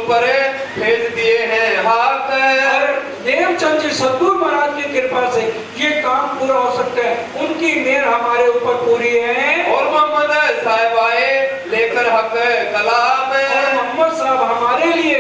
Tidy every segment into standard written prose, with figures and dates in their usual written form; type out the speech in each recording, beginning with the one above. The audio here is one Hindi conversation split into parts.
पर भेज दिए हैं हाथ। देवचंद जी सतगुरु महाराज की कृपा से ये काम पूरा हो सकता है, उनकी मेहर हमारे ऊपर पूरी है। और मोहम्मद साहब आए लेकर हक कलाम, और मोहम्मद साहब हमारे लिए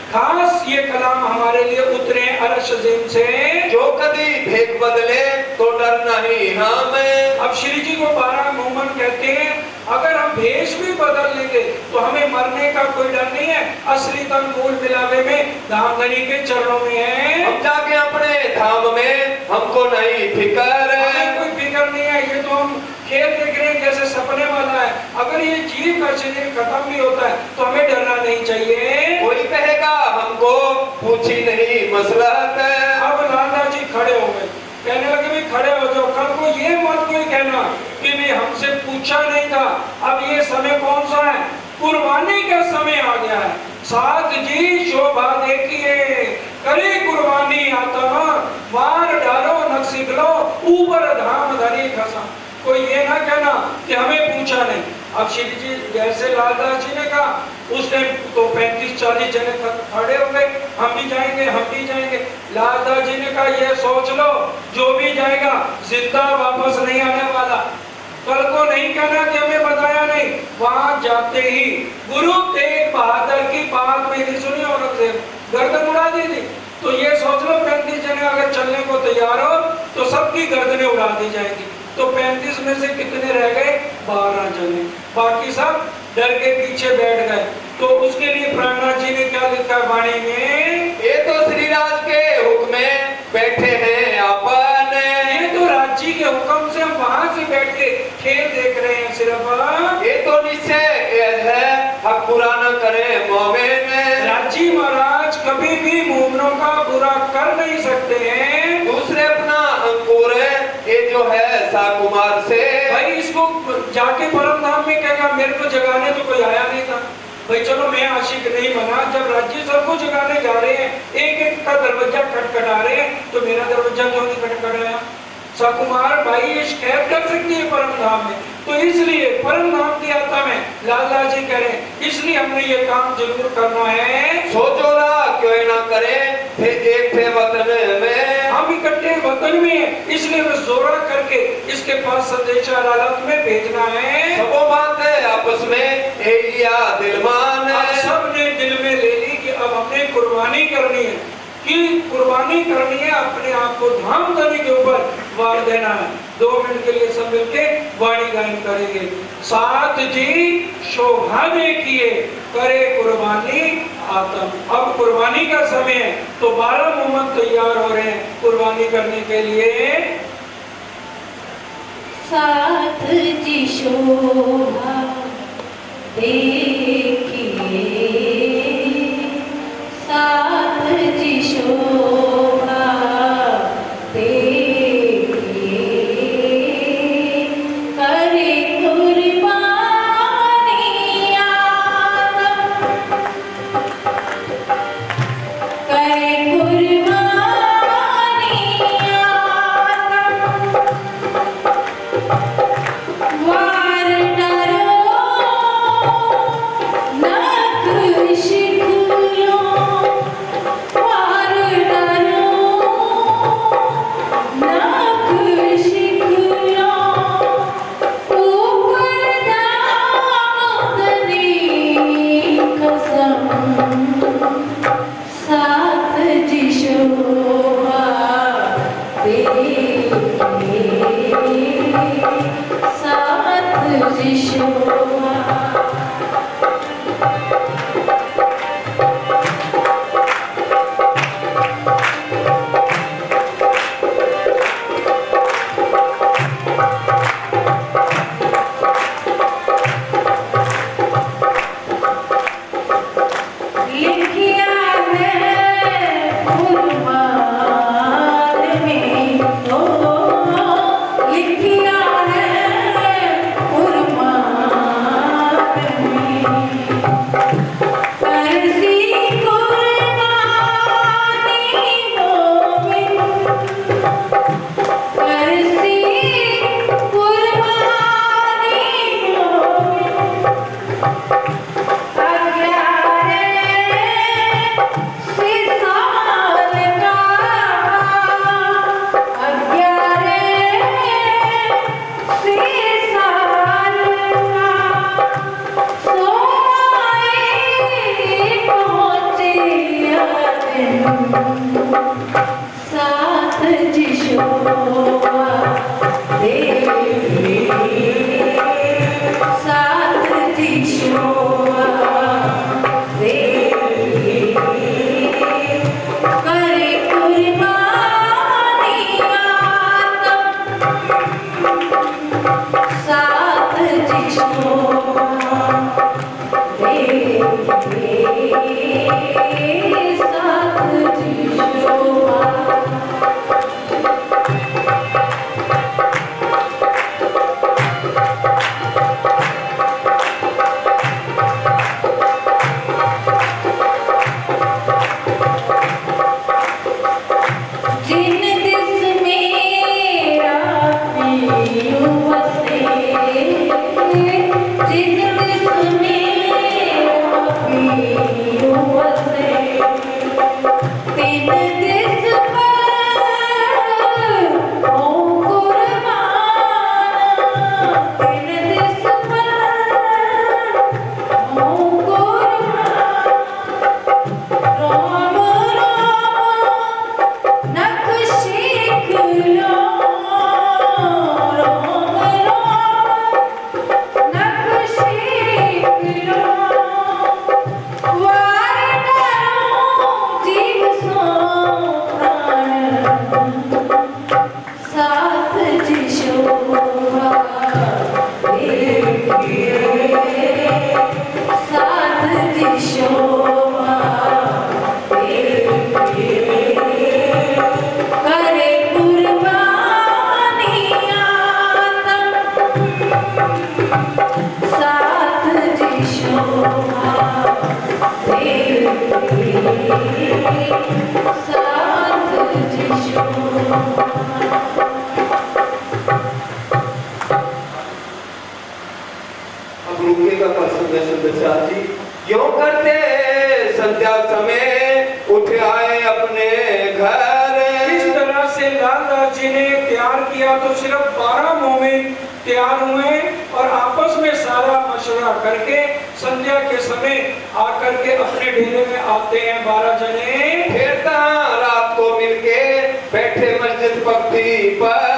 खास ये कलाम हमारे लिए उतरे अर्श ज़मीन से। जो कभी भेद बदले तो डर नहीं हमें। अब श्री जी को 12 मोमन कहते हैं, अगर हम भेष भी बदल लेंगे तो हमें मरने का कोई डर नहीं है। असली तन मूल मिलावे में धाम धनी के चरणों में है। हम जाके अपने धाम में हमको नहीं फिकर, हमें कोई फिक्र नहीं है। ये तो हम खेल देख रहे हैं जैसे सपने वाला है। अगर ये जीव का शरीर खत्म भी होता है तो हमें डरना नहीं चाहिए। कोई कहेगा हमको पूछी नहीं मसलहत। अब लाला जी खड़े हो गए, कहने लगे भी खड़े हो जाओ, कल को ये मत कोई कहना कि भी हमसे पूछा नहीं था। अब ये समय कौन सा है? कुर्बानी का समय आ गया है। साथ जी शोभा देखिए, करे कुर्बानी आत्मा, वार डालो नक्सिक लो, ऊपर धाम धरी खसा। कोई ये ना कहना कि हमें पूछा नहीं। अब श्री जी जैसे लालदास जी ने कहा, उस टाइम तो 35-40 जने खड़े हो गए, हम भी जाएंगे हम भी जाएंगे। लालदास जी ने कहा ये सोच लो, जो भी जाएगा जिंदा वापस नहीं आने वाला। कल को नहीं कहना कि हमें बताया नहीं। वहां जाते ही गुरु तेग बहादुर की बात मेरी सुनी औरंगजेब गर्दन उड़ा दी थी। तो ये सोच लो 35 जने अगर चलने को तैयार हो तो सबकी गर्दनें उड़ा दी जाएंगी। तो 35 में से कितने रह गए? 12 जने, बाकी सब डर के पीछे बैठ गए। तो उसके लिए प्राणनाथ जी ने क्या लिखा वाणी में? ये तो श्री राज के हुक्म में बैठे हैं अपन, ये तो राज्य के हुक्म से हम वहां से बैठ के खेल देख रहे हैं सिर्फ। ये तो निश्चय है हक पूरा न करे मोमिन। राज्य महाराज कभी भी मोमिनों का बुरा कर नहीं सकते हैं। दूसरे अपना अंकुर ये जो है साकुमार से, भाई इसको जाके परम धाम में कहेगा मेरे को जगाने तो कोई आया नहीं था। भाई चलो मैं आशिक नहीं बना, जब राज्य सबको जगाने जा रहे हैं, एक एक का दरवाजा खटखटा रहे हैं, तो मेरा दरवाजा क्यों नहीं खटखटाया? सकुमार भाई शिकायत कर सकती है परम धाम में। तो इसलिए परम धाम की यात्रा में लाला जी कह रहे हैं, इसलिए हमने ये काम जरूर करना है। सोचो ना क्यों ना करें फिर एक थे वतन में, हम इकट्ठे वतन में हैं, इसलिए मैं जोरा करके इसके पास संदेशा अदालत में भेजना है। सबो बात है आपस में लिया दिलमान, सबने दिल में ले ली कि अब हमने कुर्बानी करनी है, कि कुर्बानी करनी है, अपने आप को धाम धनी के ऊपर वार देना है। 2 मिनट के लिए सब मिलके वाणी गायन करेंगे। साथ जी शोभा देखिए, करे कुर्बानी आत्म। अब कुर्बानी का समय है, तो 12 मोहम्मद तैयार हो रहे हैं कुर्बानी करने के लिए। साथ जी शोभा देखिए, साथ जी शोभा देखिए, करे कुर्बानी आत्म, करे कुर्बानी आत्म, वार डरो साथ जी शोभा जिन दिस मेरा पियो बसे जिन दिस मेरा पियो बसे तिन दिस पर ओ कुर्बान तिन दिस पर ओ कुर्बान राम राम नख शेख लो राम राम नख शेख लो वार डरो जीव सो प्राण साथ जी शोभा साथ जी शोभा करे कुर्बानी आतम साथ जी शोभा साथ जी शोभा अब रुके का प्रसंग है सुंदरसार जी। यों करते संध्या समय उठ आए अपने घर। इस तरह से लालदास जी ने तैयार किया तो सिर्फ 12 मोमिन तैयार हुए और आपस में सारा मशवरा करके संध्या के समय आकर के अपने डेरे में आते हैं 12 जने। फिर रात को मिलके बैठे मस्जिद पक्की पर।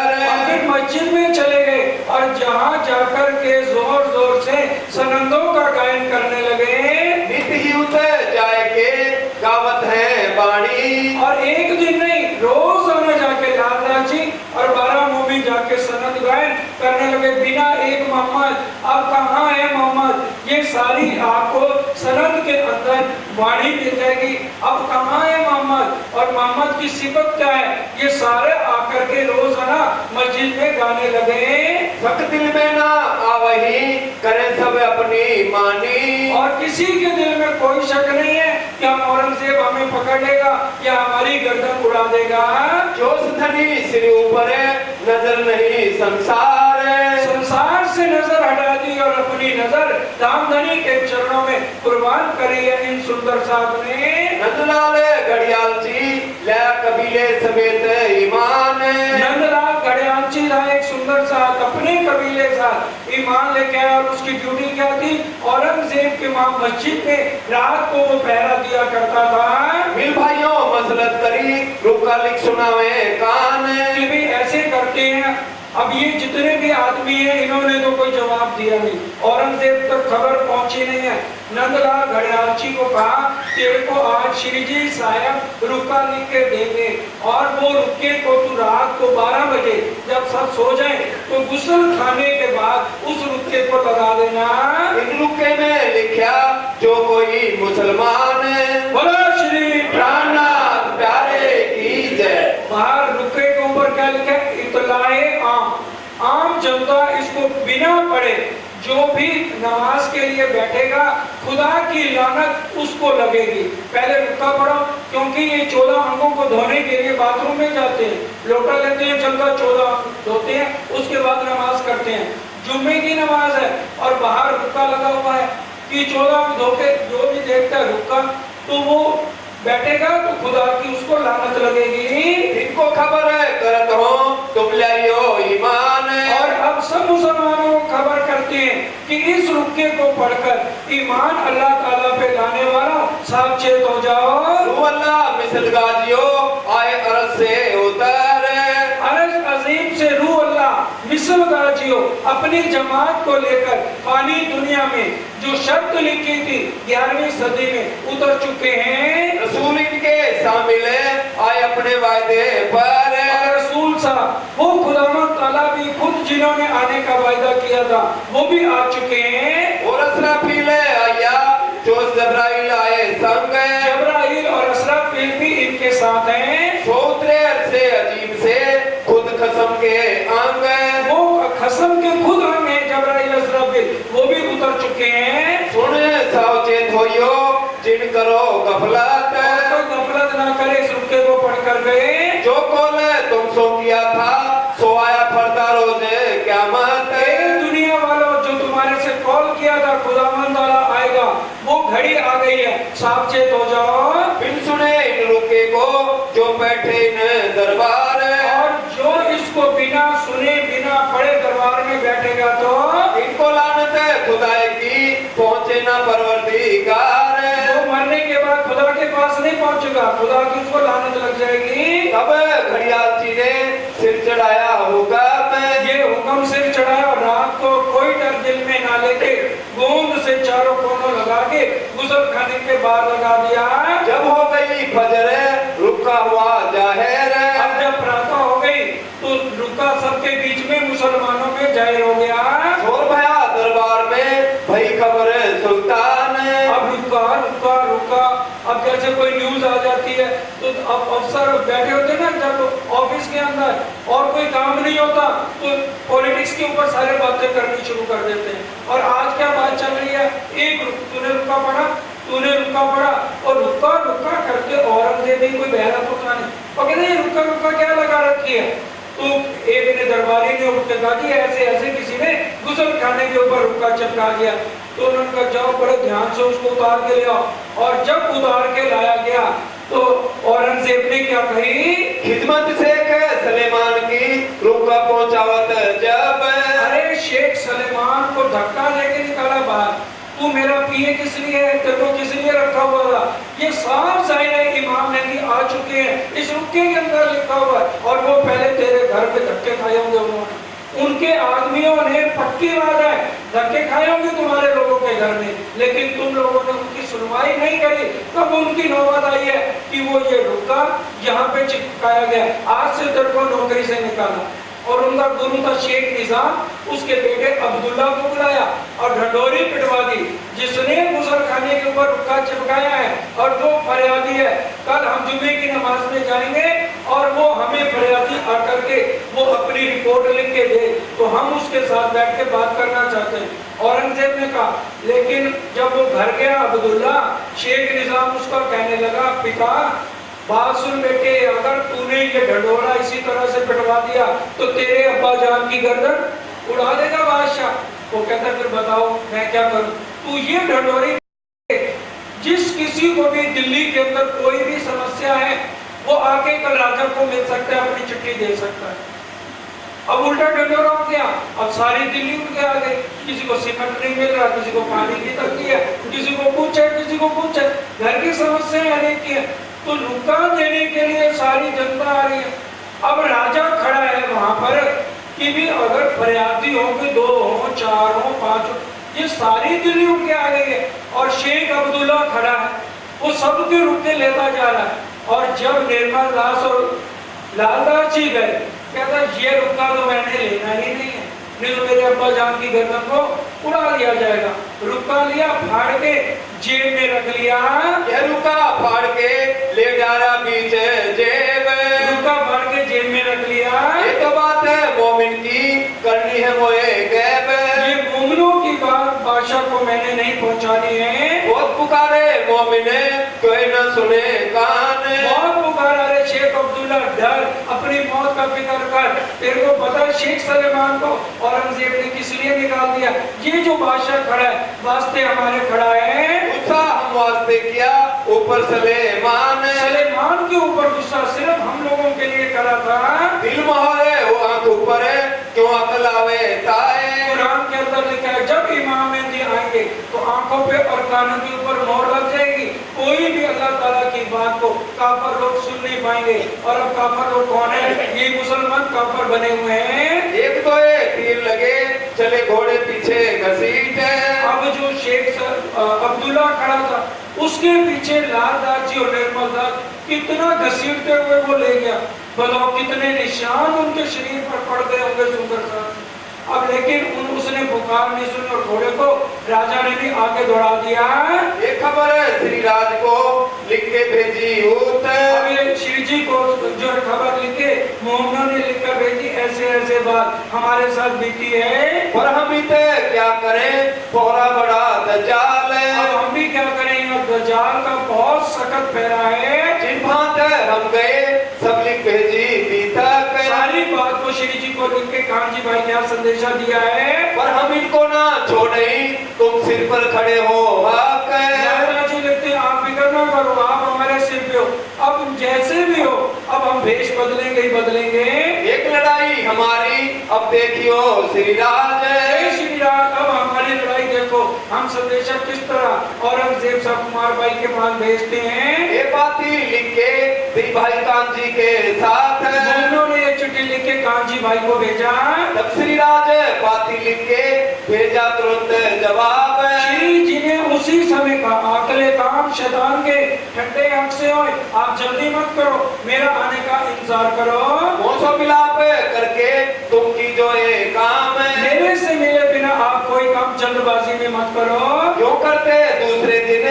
फिर मस्जिद में चले गए और जहाँ जाकर के जोर जोर से सनंदों का गायन करने लगे। नित ही उतर जाए के गावत है बाणी। और एक दिन नहीं रोज आने जाके लालदास जी और 12 मोमिन जाके सनद गायन करने लगे बिना एक मोहम्मद। अब कहाँ है मोहम्मद? ये सारी आपको सनद के अंदर वाणी मिल जाएगी। अब कहाँ है मोहम्मद और मोहम्मद की सिफत क्या है? ये सारे आकर के रोजाना मस्जिद में गाने लगे। सक दिल में ना आवही करें सब अपनी मानी। और किसी के दिल में कोई शक नहीं है कि हम औरंगजेब हमें पकड़ लेगा या हमारी गर्दन उड़ा देगा। जोश धनी सिर ऊपर है नजर नहीं संसार है। संसार से नजर हटा दी और अपनी नजर धामधनी के चरणों में कुर्बान करी है इन सुंदर साहब ने। नंदलाल घड़ियाल जी ले कबीले समेत ईमान। नंदलाल घड़ियाल जी था एक सुंदर साहब अपने कबीले साथ ईमान लेके आया और उसकी ड्यूटी क्या थी? औरंगजेब के वहां मस्जिद में रात को वो पहरा दिया करता था। मिल भाइयों मसलत करी रुका लिख सुनावे कान। कि भी ऐसे करते हैं। अब ये जितने भी आदमी हैं इन्होंने तो कोई जवाब दिया नहीं। औरंगजेब तक खबर पहुंची नहीं है। नंदलाल घड़ियाल जी को कहा तेरे को आज श्री जी साहब रुका लिख के देंगे और वो रुके को तू रात को 12 बजे जब सब सो जाए तो गुस्ल खाने के बाद उस रुके को लगा देना। इन रुके में लिखा जो कोई मुसलमान बोलो श्री प्राणनाथ प्यारे की जय। बाहर रुके के ऊपर क्या लिखा है? इतलाए आम जनता इसको बिना पढ़े जो भी नमाज के लिए बैठेगा खुदा की लानत उसको लगेगी। पहले रुका पढ़ो क्योंकि ये 14 अंगों को धोने के लिए बाथरूम में जाते हैं, लोटा लेते हैं, जल का 14 धोते हैं, उसके बाद नमाज करते हैं। जुम्मे की नमाज है और बाहर रुका लगा हुआ है कि 14 धोके जो भी देखता है रुका तो वो बैठेगा तो खुदा की उसको लानत लगेगी। इनको खबर है करत हो तुम लाइयो ईमान। और अब सब मुसलमानों को खबर करते हैं कि इस रुके को पढ़कर ईमान अल्लाह ताला पे लाने वाला सावचेत हो जाओ। अल्लाह मिसल गाजियो आए अरज से उतर। अरज अजीम से रूह अल्लाह मिसल गाजियो अपनी जमात को लेकर पानी दुनिया में जो शर्त लिखी थी 11वीं सदी में उतर चुके हैं। रसूल इनके शामिल आए अपने वायदे पर। रसूल साहब वो खुदावंद ताला भी खुद जिन्होंने आने का वायदा किया था वो भी आ चुके हैं। और असराफील आया जो जब्राइल आए संग जब्राइल और असराफील भी इनके साथ हैं। सोतरे से अजीब से खुद खसम के अंग वो खसम के खुद अंग हैं जब्राइल असराफील, वो भी उतर चुके हैं। सुन सावचेत होइयो जिन करो गफलत कोई गफलत ना करे, इस रुके को पढ़ कर गए। जो कॉल तुम सो किया था सो आया फरदा रोज क़यामत। दुनिया वालों, जो तुम्हारे से कॉल किया था खुदावंद वाला आएगा, वो घड़ी आ गई है, सावचेत हो जाओ। बिन सुने इन रुके को जो बैठे इन दरबार और जो इसको बिना सुने बिना पढ़े दरबार में बैठेगा तो इनको लानत है खुदाए की पहुंचे ना परवरदिगार। वो मरने के बाद खुदा के पास नहीं पहुंचेगा, खुदा की उसको लानत लग जाएगी। तब घड़ियालची ने सिर चढ़ाया हुक्म ये हुक्म सिर चढ़ाया, रात को कोई डर दिल में ना लेके गोंद से चारों कोनों लगा के गुसल खाने के बाहर लगा दिया। जब हो गई फजर रुका हुआ जाहिर अब जब प्रातः हो गई तो रुका सबके बीच में मुसलमानों में जाहिर हो गया। शोर भया दरबार में भई खबर सुल्तान। अब रुका रुका रुका, अब जैसे कोई न्यूज आ जाती है तो अब अफसर बैठे होते हैं ना जब ऑफिस के अंदर, और कोई काम नहीं होता तो पॉलिटिक्स के ऊपर सारे बातें करनी शुरू कर देते हैं। और आज क्या बात चल रही है, तूने रुका पड़ा, तूने रुका पड़ा, और रुका रुका करके औरंगजेब ही कोई बहरा तो था नहीं, और कहते हैं रुका रुका क्या लगा रखी है। तो एक ने दरबारी ने उठ के कहा कि ऐसे ऐसे किसी ने गुसल खाने के ऊपर रुका चिपका दिया। तो उन्होंने कहा जाओ बड़े ध्यान से उसको उतार के ले आओ। और जब उतार के लाया गया तो औरंगजेब ने क्या कही, खिदमत शेख सलेमान की रुका पहुंचावत जब। अरे शेख सलेमान को धक्का देके निकाला बाहर, तू मेरा पिए किस लिए है, तेरे को किस लिए रखा हुआ था। ये साफ जाहिर है इमाम नबी आ चुके हैं, इस रुके के अंदर लिखा हुआ है। और वो पहले तेरे घर पे धक्के खाए होंगे, उन्होंने उनके आदमियों ने पक्की बात है धक्के खाए होंगे तुम्हारे लोगों के घर में, लेकिन तुम लोगों ने उनकी सुनवाई नहीं करी। तब उनकी नौबत आई है कि वो ये रुका यहाँ पे चिपकाया गया, आज से तेरे को नौकरी से निकाला। और उनका गुरु था शेख निजाम, उसके बेटे अब्दुल्ला को बुलाया और ढंडोरी पिटवा दी, जिसने गुसल खाने के ऊपर रुका चिपकाया है और वो फरियादी है। कल हम जुमे की नमाज में जाएंगे और वो हमें फरियादी आकर के वो अपनी रिपोर्ट लिख के दे, तो हम उसके साथ बैठ के बात करना चाहते हैं। औरंगजेब ने कहा, लेकिन जब वो घर गया अब्दुल्ला, शेख निजाम उसका कहने लगा, पिता बात सुन बेटे, अगर तूने ये ढंढोरा इसी तरह से पिटवा दिया तो तेरे अब्बा जान की गर्दन उड़ा देगा बादशाह। वो कहता फिर बताओ मैं क्या करूं। तू ये ढंढोरी, जिस किसी को भी दिल्ली के अंदर कोई भी समस्या है वो आके कल राजा को मिल सकता है, अपनी चिट्ठी दे सकता है। अब उल्टा ढंढोरा हो गया, अब सारी दिल्ली उठ के आ गई, किसी को सीमेंट नहीं मिल रहा, किसी को पानी की तंगी है, किसी को कुछ है, किसी को कुछ है, घर की समस्याएं अनेक की है। तो रुका देने के लिए सारी जनता आ रही है। अब राजा खड़ा है वहां पर कि भी अगर फरियादी हो कि 2 हो 4 हो 5 हो, ये सारी दिल्ली उठ के आ गई है। और शेख अब्दुल्ला खड़ा है, वो सबके रुके लेता जा रहा है। और जब निर्मल दास और लालदास जी गए, कहता ये रुका तो मैंने लेना ही नहीं है, नहीं तो मेरे अब्बा जान की गर्दन को उड़ा लिया जाएगा। रुका लिया, फाड़ के जेब में रख लिया। ये रुका फाड़ के ले जा रहा बीच जेब, रुका फाड़ के जेब में रख लिया। ये तो बात है मोमिन की, करनी है मोए गैब। ये मोमिनों की बात बादशाह को मैंने नहीं पहुंचानी है। बहुत पुकारे मोमिने कोई न सुने कान, बहुत पुकारा रे शेख अब्दुल्ला, डर, अपनी मौत का फिक्र कर। तेरे को पता है शेख सलेमान को औरंगजेब ने किस लिए निकाल दिया। ये जो बादशाह खड़ा है वास्ते हमारे खड़ा है, गुस्सा हम वास्ते किया ऊपर सलेमान के ऊपर गुस्सा सिर्फ हम लोगों के लिए करा था। दिल मोहरे वो आंख ऊपर है क्यों अकल आवे ताए। कुरान के अंदर लिखा है जब इमाम मेहदी आएंगे तो आंखों पे और कानों के ऊपर मोहर लग जाएगी, कोई भी अल्लाह ताला की बात को काफर लोग सुन नहीं पाएंगे। और अब काफर लोग कौन है, ये मुसलमान काफर बने हुए हैं। एक तो ये तीर लगे चले घोड़े पीछे घसीट। अब जो शेख अब्दुल्ला खड़ा था उसके पीछे लालदास जी और निर्मल दास कितना घसीटते हुए वो ले गया। बताओ कितने निशान उनके शरीर पर पड़ गए होंगे सुंदर साहब। अब लेकिन उसने पुकार नहीं सुनी और घोड़े को राजा ने भी आगे दौड़ा दिया। ये खबर श्री राज को लिख के भेजी ऊत। अब ये श्री जी को जो है खबर लिख के मोहम्मद ने लिख कर भेजी, ऐसे ऐसे बात हमारे साथ बीती है। पर हम इते क्या करें, पोहरा बड़ा दज्जाल है। अब हम भी क्या करें, यह दज्जाल का बहुत सख्त फेरा है। जिन भांत हम गए सब लिख भेजी बीतक। सारी बात को श्री जी को लिख के कांजी भाई ने संदेशा दिया है। पर हम इनको ना छोड़े, तुम सिर पर खड़े हो हक। महाराज जी लिखते हैं, आप फिक्र ना करो, आप हमारे सिर पे हो। अब जैसे भी हो, अब हम भेष बदलेंगे ही बदलेंगे। एक लड़ाई हमारी अब देखियो श्री राज। श्री राज अब हमारी लड़ाई देखो। हम संदेशा किस तरह औरंगजेब साहब कुमार भाई के पास भेजते हैं। ये पाती लिख के श्री भाई कांजी के साथ। उन्होंने ये चिट्ठी लिख के कांजी भाई को भेजा। तब श्री राज पाती लिख के भेजा तुरंत जवाब। श्री जी ने उसी समय कहा, अगले काम शैतान के ठंडे आंख से हो, आप जल्दी मत करो, मेरा आने का इंतजार करो। मौसम मिलाप करके तुम की जो ये काम है, मेरे से मिले बिना आप कोई काम जल्दबाजी में मत करो। क्यों करते दूसरे दिन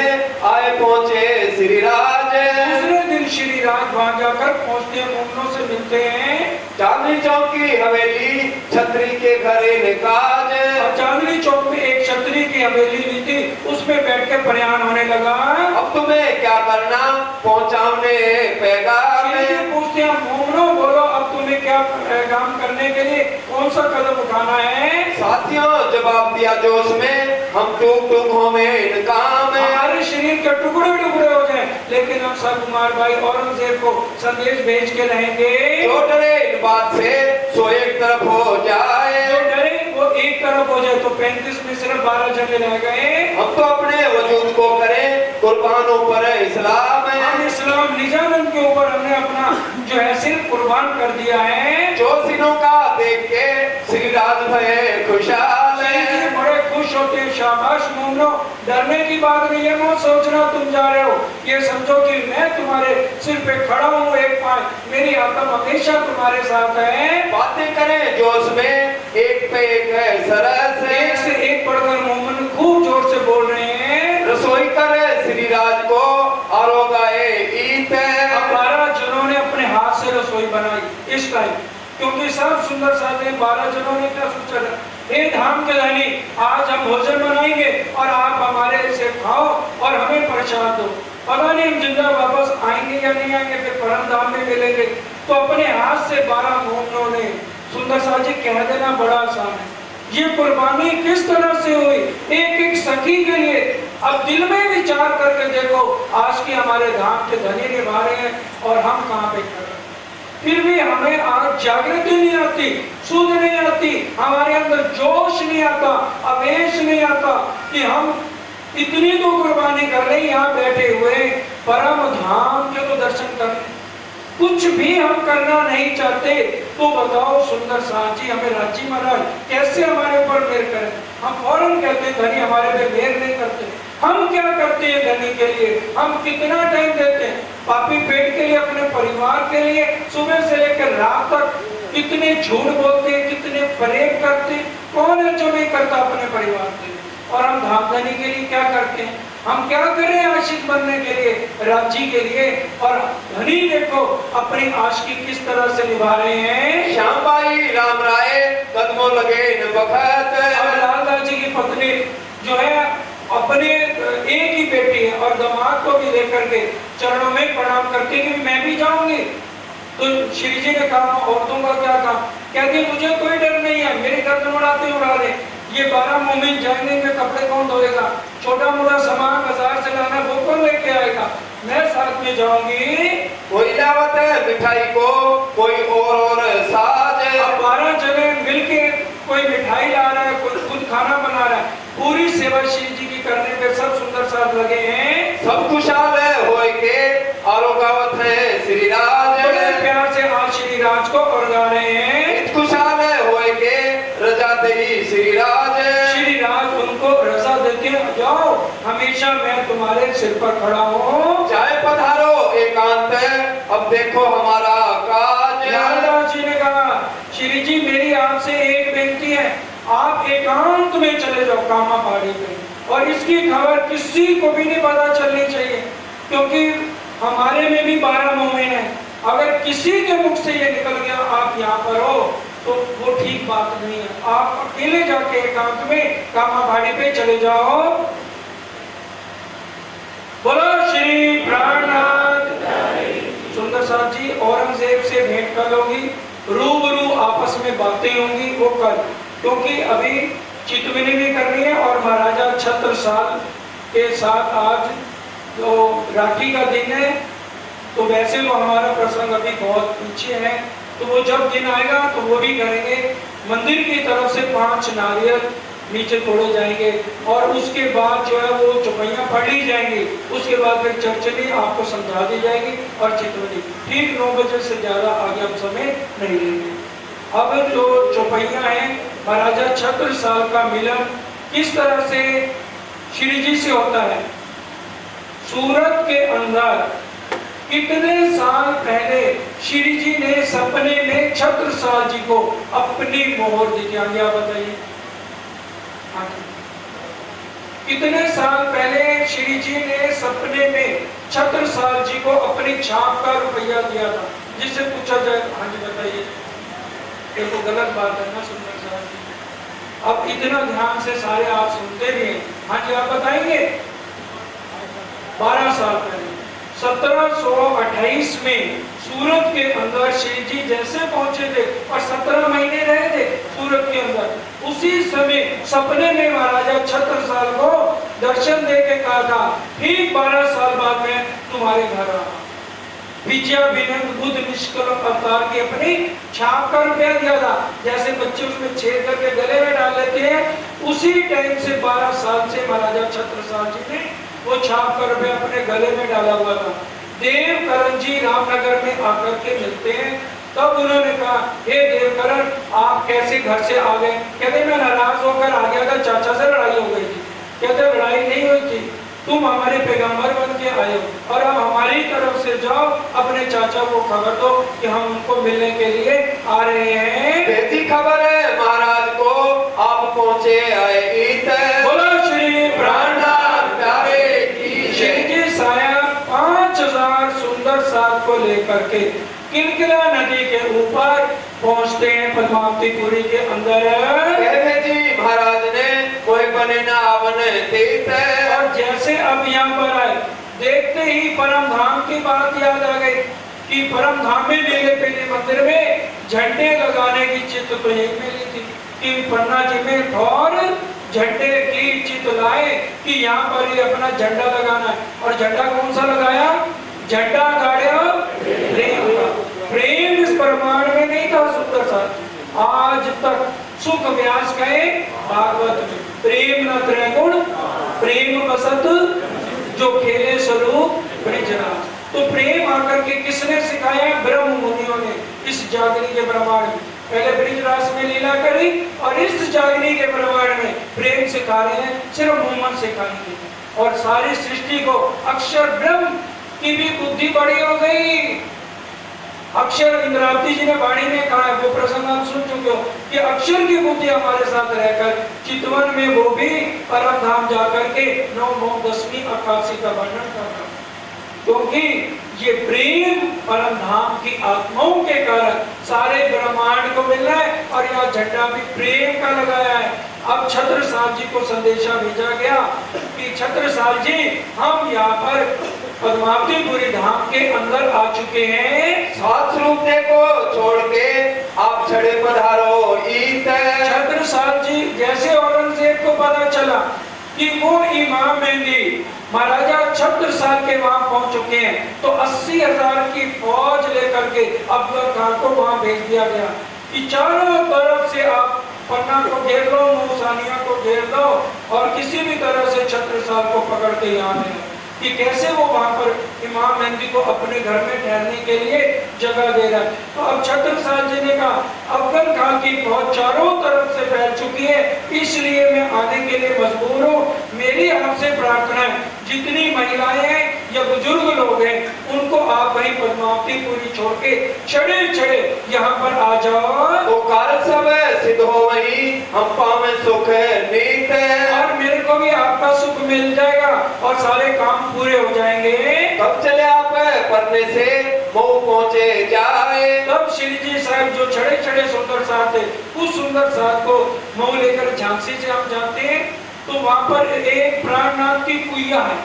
आए पहुंचे श्री राज। दूसरे दिन श्री राज वहां जाकर पहुंचते हैं, मोहनों से मिलते हैं। चांदनी चौक की हवेली छतरी के घरे काज। चांदनी चौक में एक छतरी की हवेली ली थी, उसमें बैठ के प्रयाण होने लगा। अब तुम्हें क्या करना, पहुंचाने पैगाम। पूछते हैं, मोहनों बोलो, अब तुम्हें क्या पैगाम करने के लिए कौन सा कदम उठाना है। साथियों जवाब दिया जोश में, हम टूक टूक हो में इन काम। हमारे शरीर के टुकड़े टुकड़े हो जाए, लेकिन हम सब कुमार भाई औरंगजेब को संदेश भेज के रहेंगे। जो डरे इन बात से सो एक तरफ हो जाए। जो डरे वो एक तरफ हो जाए। तो 35 में सिर्फ 12 जने रह गए। हम तो अपने वजूद को करें कुर्बानों पर इस्लाम है। हम इस्लाम निजानंद के ऊपर हमने अपना जो है सिर्फ कुर्बान कर दिया है। जो सिनों का देख के श्री राज भय खुशहाल है। बड़े खुश होते हैं, शाबाश मोहनो, डरने की बात नहीं है। मत सोचना तुम जा रहे हो, ये समझो कि मैं तुम्हारे सिर पे खड़ा हूँ, एक पाए मेरी आत्मा हमेशा तुम्हारे साथ है। बातें करें जोश में, एक पे एक है सरस। एक से एक पढ़कर मोहम्मद खूब जोर से बोल रहे हैं। रसोई करे श्री राज को आरोगाए ईत। 12 जनों ने अपने हाथ से रसोई बनाई इस टाइम, क्योंकि सब सुंदर साथे 12 जनों ने क्या सोचा, हे धाम के धनी, आज हम भोजन बनाएंगे और आप हमारे से खाओ और हमें प्रसाद दो। पता नहीं हम जिंदा वापस आएंगे या नहीं आएंगे, फिर परम धाम में मिलेंगे। तो अपने हाथ से 12 मोहनों ने, सुंदर साथ जी कह देना बड़ा आसान है, ये कुर्बानी किस तरह से हुई एक एक सखी के लिए। अब दिल में विचार करके देखो, आज के हमारे धाम के धनी निभा रहे हैं और हम कहाँ पे खड़े, फिर भी हमें आज जागृति नहीं आती, सुध नहीं आती, हमारे अंदर जोश नहीं आता, आवेश नहीं आता कि हम इतनी तो कुर्बानी कर रहे, यहाँ बैठे हुए परम धाम के तो दर्शन कर रहे, कुछ भी हम करना नहीं चाहते। तो बताओ सुंदर साची, हमें राजी महाराज कैसे हमारे ऊपर मेहर करें। हम फौरन कहते हैं धनी हमारे पे मेहर नहीं करते। हम क्या करते हैं धनी के लिए, हम कितना टाइम देते हैं पापी पेट के लिए, अपने परिवार के लिए, सुबह से लेकर रात तक कितने झूठ बोलते हैं, कितने प्रेम करते हैं। कौन है जो नहीं करता अपने परिवार के लिए। और हम धाम धनी के लिए क्या करते हैं, हम क्या करें आशिक बनने के लिए, राज्य के लिए। और धनी देखो अपनी आशिकी किस तरह से निभा रहे हैं। श्याम भाई राम राय कदमों लगे न बखत। अब लालदास जी की पत्नी जो है अपने एक ही बेटी है और दामाद को भी लेकर के चरणों में प्रणाम करती कि मैं भी जाऊंगी। तो श्री जी ने कहा औरतों का क्या काम, कहती मुझे कोई डर नहीं है, मेरी गर्दन उड़ाते उड़ा रहे, ये 12 मोमिन जाएंगे, इनके कपड़े कौन धोएगा, छोटा मोटा सामान बाजार से लाना वो कौन लेके आएगा, मैं साथ में जाऊंगी। कोई लावत है मिठाई को, कोई और साज। अब 12 जने मिलके कोई मिठाई ला रहा है, कोई खुद खाना बना रहा है, पूरी सेवा श्री जी की करने पे सब सुंदर साथ लगे हैं। सब खुशहाल है होए के आरोगावत है श्री राज। बड़े प्यार से आज श्री राज को उर्गा रहे हैं। खुशहाल है होए के रजा दे श्री राज। श्री राज उनको रजा देते हैं, जाओ हमेशा मैं तुम्हारे सिर पर खड़ा हूँ। चाहे पधारो एकांत, अब देखो हमारा काज। लालदास जी ने कहा श्री जी मेरी आपसे एक बेनती है, आप एकांत में चले जाओ कामा पहाड़ी पे, और इसकी खबर किसी को भी नहीं पता चलनी चाहिए, क्योंकि हमारे में भी 12 मोमिन है। अगर किसी के मुख से ये निकल गया आप यहाँ पर हो तो वो ठीक बात नहीं है। आप अकेले जाके एकांत में कामा पहाड़ी पे चले जाओ। बोलो श्री प्राणनाथ। सुंदर साथ जी औरंगजेब से भेंट कर लोगी, रूबरू आपस में बातें होंगी, वो कल, क्योंकि अभी चितवनी भी करनी है और महाराजा छत्रसाल के साथ आज तो राखी का दिन है, तो वैसे तो हमारा प्रसंग अभी बहुत पीछे है, तो वो जब दिन आएगा तो वो भी करेंगे। मंदिर की तरफ से 5 नारियल नीचे तोड़े जाएंगे और उसके बाद जो है वो चौपैया पढ़ी जाएंगी, उसके बाद फिर चर्चनी आपको समझा दी जाएगी और चितवनी ठीक 9 बजे से ज़्यादा आगे हम समय नहीं लेंगे। अब जो चौपैया है, महाराजा छत्रसाल का मिलन किस तरह से श्री जी से होता है। सूरत के अंदर कितने साल पहले श्री जी ने सपने में छत्रसाल जी को अपनी मोहर दी थी, आगे आप बताइए। कितने साल पहले श्री जी ने सपने में छत्रसाल जी को अपनी छाप का रुपया दिया था, जिससे पूछा जाए। हाँ जी बताइए। ये तो गलत बात है ना सुंदर साहब जी, अब इतना ध्यान से सारे आप सुनते भी हैं। हाँ जी आप बताएंगे। 12 साल पहले 1728 में सूरत के अंदर श्री जी जैसे पहुंचे थे और 17 महीने रहे थे सूरत के अंदर, उसी समय सपने में महाराजा छत्रसाल को दर्शन दे के कहा था, ठीक 12 साल बाद में तुम्हारे घर आ। विजया विनम्र बुद्ध निष्कलंक अवतार की अपनी छाप का रुपया दिया था, जैसे बच्चे उसमें छेद करके गले में डाल लेते हैं, उसी टाइम से 12 साल से महाराजा छत्रसाल जी ने वो छाप का रुपया अपने गले में डाला हुआ था। देवकरण जी रामनगर में आकर के मिलते हैं, तब उन्होंने कहा, हे देवकरण आप कैसे घर से आ गए। कहते मैं नाराज होकर आ गया था, चाचा से लड़ाई हो गई थी। कहते लड़ाई नहीं हुई थी, तुम हमारे पैगंबर बन के आए हो और अब हमारी तरफ से जाओ, अपने चाचा को खबर दो कि हम उनको मिलने के लिए आ रहे हैं। कैसी खबर है महाराज को आप पहुंचे आए ईत। बोलो श्री प्राणनाथ प्यारे की। श्री जी साया 5000 सुंदर साथ को लेकर के किलकिला नदी के ऊपर पहुंचते हैं पद्मावतीपुरी के अंदर। जी महाराज ने कोई बने ना आवन तीर्थ। और जैसे अब यहाँ पर आए, देखते ही परम धाम की बात याद आ गई कि परम धाम में नीले पीले मंदिर में झंडे लगाने की चित तो एक मिली थी कि पन्ना जी में और झंडे की चित लाए कि यहाँ पर ही अपना झंडा लगाना है। और झंडा कौन सा लगाया? झंडा गाड़िया प्रेम का। प्रेम इस प्रमाण में नहीं था सुंदर सा। आज तक सुख व्यास कहे भागवत में प्रेम न त्रैगुण प्रेम बसत जो खेले स्वरूप ब्रिजराज। तो प्रेम आकर के किसने सिखाया? ब्रह्म मुनियों ने इस जागनी के प्रमाण में। पहले ब्रिजराज में लीला करी और इस जागनी के प्रमाण में प्रेम सिखा रहे हैं, सिर्फ मोहम्मद सिखाएंगे। और सारी सृष्टि को अक्षर ब्रह्म की भी बुद्धि बड़ी हो गई। अक्षर इंद्रावती जी ने वाणी में कहा है, वो प्रसंग आप सुन चुके हो कि अक्षर की बुद्धि हमारे साथ रहकर चितवन में वो भी परम धाम जाकर के 9 9 10वीं 88 का वर्णन कर रहा है। क्योंकि ये प्रेम परम धाम की आत्माओं के कारण सारे ब्रह्मांड को मिल रहा है और यह झंडा भी प्रेम का लगाया है। अब छत्रसाल जी को संदेशा भेजा गया कि छत्रसाल जी हम यहाँ पर पद्मावतीपुरी धाम के अंदर आ चुके हैं। 7 स्वरूप को छोड़ के आप छड़े पधारो ईत। छत्रसाल जी जैसे औरंगजेब को पता चला कि वो इमाम मेहंदी महाराजा छत्रसाल के वहां पहुंच चुके हैं, तो 80,000 की फौज लेकर के अफजल खान को वहां भेज दिया गया कि चारों तरफ से आप पन्ना को घेर लो, मूसानिया को घेर लो और किसी भी तरह से छत्रसाल को पकड़ के यहाँ ले। कि कैसे वो वहां पर इमाम मेहंदी को अपने घर में ठहरने के लिए जगह दे रहा है। तो अब छत्रसाल जी ने कहा, अफजल खान की फौज चारों तरफ से फैल चुकी है, इसलिए मैं आने के लिए मजबूर हूँ। मेरी आपसे प्रार्थना है, जितनी महिलाएं हैं या बुजुर्ग लोग लोग हैं उनको आप वहीं पद्मावतीपुरी छोड़ के चढ़े चढ़े यहाँ पर आ जाओ। तो कारक सब सिद्ध हो वही, हम पावे सुख नीत। और मेरे को भी आपका सुख मिल जाएगा और सारे काम पूरे हो जाएंगे। तब चले आप परने से मऊ पहुँचे जाए। तब श्री जी साहब जो चढ़े चढ़े सुंदर साथ थे, उस सुंदर साथ को मऊ लेकर झांसी से हम जाते हैं। तो वहां पर एक प्राणनाथ की कुइया है,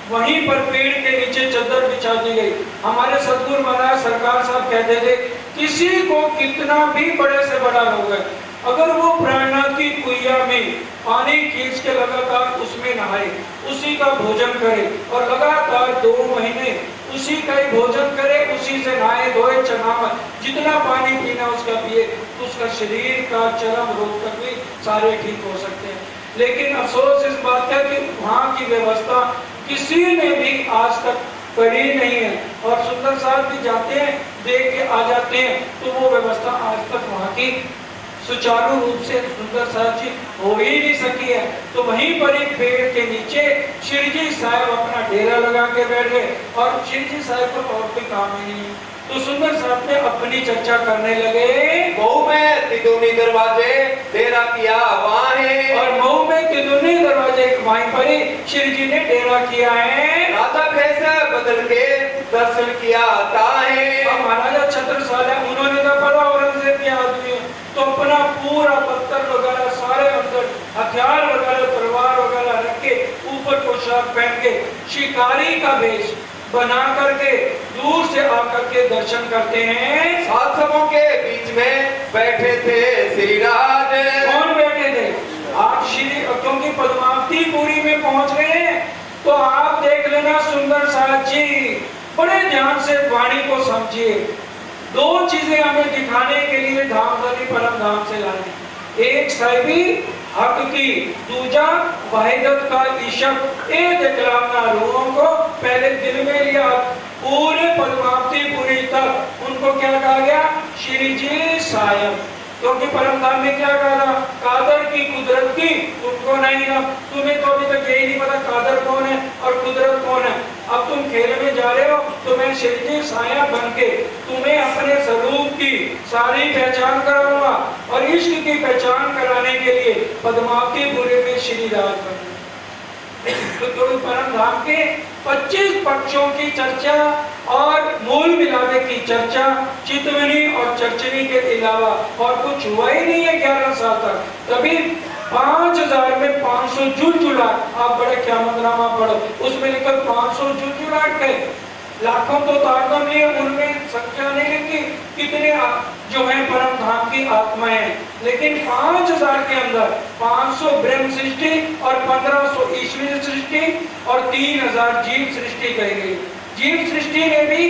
वहीं पर पेड़ के नीचे चादर बिछा दी गई। हमारे सतगुरु महाराज सरकार साहब कहते थे, किसी को कितना भी बड़े से बड़ा रोग है, अगर वो प्राणनाथ की कुइया में पानी खींच के लगातार उसमें नहाए, उसी का भोजन करे और लगातार 2 महीने उसी का ही भोजन करे, उसी से नहाए धोए चनामत जितना पानी पीना उसका पिए, तो उसका शरीर का चरम रोग तक भी सारे ठीक हो सकते हैं। लेकिन अफसोस इस बात का कि वहाँ की व्यवस्था किसी ने भी आज तक करी नहीं है। और सुंदर साहब भी जाते हैं, देख के आ जाते हैं, तो वो व्यवस्था आज तक वहाँ की सुचारू रूप से सुंदर साहब जी हो ही नहीं सकी है। तो वहीं पर एक पेड़ के नीचे श्री जी साहब अपना डेरा लगा के बैठ गए और श्री जी साहब को और कोई काम ही नहीं। तो सुंदर साहब ने अपनी चर्चा करने लगे। मऊ में तिदुनी दरवाजे डेरा किया वहाँ है, और मऊ में तिदुनी दरवाजे वहीं पर ही श्री जी ने डेरा किया है। राजा कैसे बदल के दर्शन किया ताहे। अब महाराजा छत्रसाल है, उन्होंने तो बड़ा औरंगजेब के आदमी है, तो अपना पूरा पत्थर वगैरह सारे अंदर हथियार वगैरह तलवार वगैरह रख के ऊपर पोशाक पहन के शिकारी का वेश बना करके दूर से आकर के दर्शन करते हैं। सात सबों के बीच में बैठे थे श्री राज। कौन बैठे थे? आप श्री, क्योंकि पद्मावतीपुरी में पहुंच गए हैं, तो आप देख लेना सुंदर साथ जी, बड़े ध्यान से वाणी को समझिए। 2 चीजें हमें दिखाने के लिए धामधनी परम धाम से लाए, एक साहिबी हक की, दूजा वाहिदत का इशक। ए दिखलाना रूहों को पहले दिल में लिया, पूरे पद्मावतीपुरी तक उनको क्या कहा गया? श्री जी सायब। क्योंकि परम धाम में क्या कहा था? कादर की कुदरत की तुमको नहीं ना, तुम्हें तो अभी तक यही नहीं पता कादर कौन है और कुदरत कौन है। अब तुम खेल में जा रहे हो, तो मैं श्री जी साया बन के तुम्हें अपने स्वरूप की सारी पहचान कराऊंगा। और इश्क की पहचान कराने के लिए पद्मावतीपुरी में श्री राज बने। तो परम धाम के 25 पक्षों की चर्चा और मूल मिलावे की चर्चा चितवनी और चर्चनी के अलावा और कुछ हुआ ही नहीं है 11 साल तक। तभी 5000 में 500 जुलजुलाट, आप बड़े क़यामतनामा पढ़ो, उसमें लिखा 500 जुलजुलाट के लाखों तो तारतम नहीं है, उनमें संख्या नहीं लिखी कितने जो है परम धाम की आत्माएं हैं। लेकिन 5000 के अंदर 500 ब्रह्म सृष्टि और 1500 ईश्वरीय सृष्टि और 3000 जीव सृष्टि कही गई। जीव सृष्टि ने भी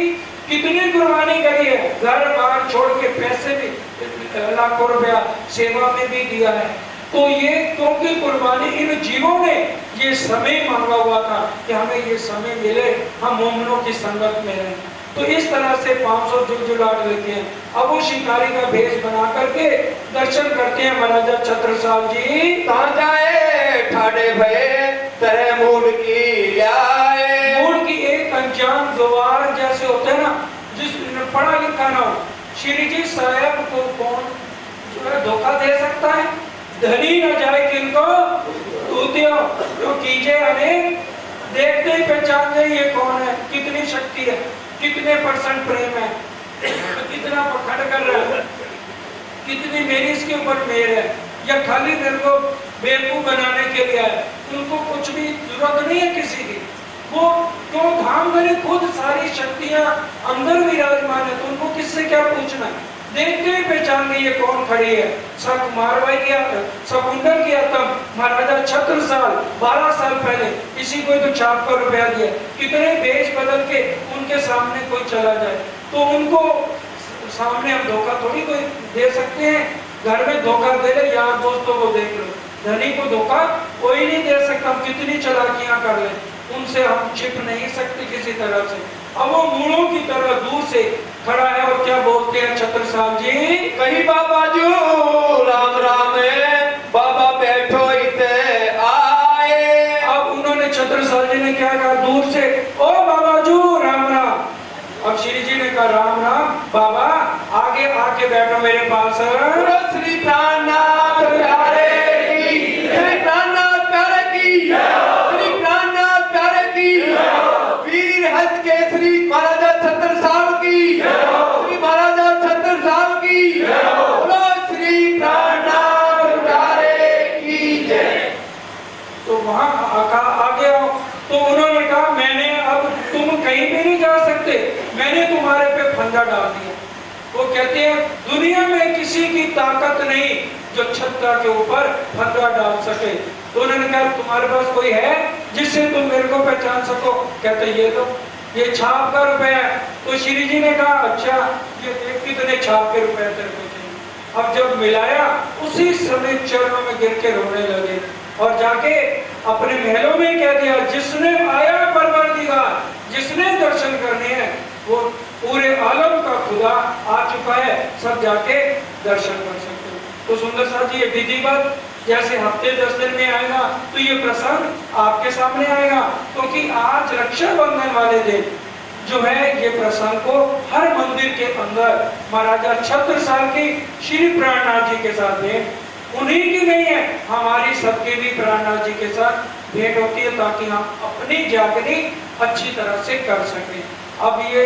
कितनी कुर्बानी करी है, घर बार छोड़ के पैसे भी लाखों रुपया सेवा में भी दिया है। तो ये क्योंकि कुर्बानी इन जीवों ने ये समय मांगा हुआ था कि हमें ये समय मिले, हम मोमिनों की संगत में रहें। तो इस तरह से 500 जुलजुलाट लेते हैं। अब वो शिकारी का भेष बना करके दर्शन करते हैं महाराजा छत्रसाल जी। कहाँ जाए ठाडे भये तरह मूड की लाए। मूड की एक अनजान गवार जैसे होते हैं ना, जिसने पढ़ा लिखा ना हो, श्री जी साहब को कौन जो है धोखा दे सकता है? धनी न जाए किनको तूतियों, जो कीजिए अनेक, देखते ही पहचान जाए ये कौन है, कितनी शक्ति है, कितने % प्रेम है, कितना पखंड कर रहा है, कितनी मेरी इसके ऊपर मेर है, या खाली मेरे को बेवकूफ बनाने के लिए है। उनको कुछ भी जरूरत नहीं है किसी की। वो क्यों धाम धनी खुद सारी शक्तियां अंदर विराजमान है, तो उनको किससे क्या पूछना है? देखते ही पहचान गई ये कौन खड़ी है। सब मारवाई की सकुंडल की आत्म महाराजा छत्रसाल 12 साल पहले इसी को तो छाप कर रुपया दिया, कितने भेष बदल के उनके सामने कोई चला जाए तो उनको सामने हम धोखा थोड़ी कोई दे सकते हैं। घर में धोखा दे ले, यार दोस्तों को देख लो, धनी को धोखा कोई नहीं दे सकता। हम कितनी चालाकियां कर ले, उनसे हम छिप नहीं सकते किसी तरह से। अब वो मूलों की तरह दूर से खड़ा है और क्या बोलते हैं छत्रसाल जी? कहीं बाबा जो राम राम बाबा बैठो इते आए। अब उन्होंने छत्रसाल जी ने क्या कहा दूर से, ओ बाबा जो राम मेरे पास बोलो श्री प्राणनाथ प्यारे की, श्री प्राणनाथ प्यारे की, श्री प्राणनाथ प्यारे की, वीर हथ केसरी महाराजा छत्र साहब की, श्री महाराजा छत्र साहब की, बोलो श्री प्राणनाथ प्यारे की जय। तो वहां आगे आओ। तो उन्होंने कहा मैंने अब तुम कहीं भी नहीं जा सकते, मैंने तुम्हारे पे फंदा डाल दिया। वो कहते हैं दुनिया में किसी की ताकत नहीं जो छत्ता के ऊपर फंदा डाल सके। तो उन्होंने कहा तुम्हारे पास कोई है जिससे तुम मेरे को पहचान सको? कहते ये लो, ये छाप का रुपया है। तो श्री जी ने कहा अच्छा ये देख कितने छाप के रुपए तेरे को चाहिए। अब जब मिलाया उसी समय चरणों में गिर के रोने लगे और जाके अपने महलों में कह दिया जिसने आया परवरदिगार, जिसने दर्शन करने हैं वो पूरे आलम का खुदा आ चुका है, सब जाके दर्शन कर सकते हो। तो सुंदर साहब जी ये विधिवत जैसे हफ्ते 10 दिन में आएगा तो ये प्रसंग आपके सामने आएगा, क्योंकि आज रक्षाबंधन वाले दिन जो है ये प्रसंग को हर मंदिर के अंदर महाराजा छत्र साल की श्री प्राणनाथ जी के साथ भेंट उन्हीं की नहीं है, हमारी सबके भी प्राणनाथ जी के साथ भेंट होती है ताकि हम अपनी जागनी अच्छी तरह से कर सकें। अब ये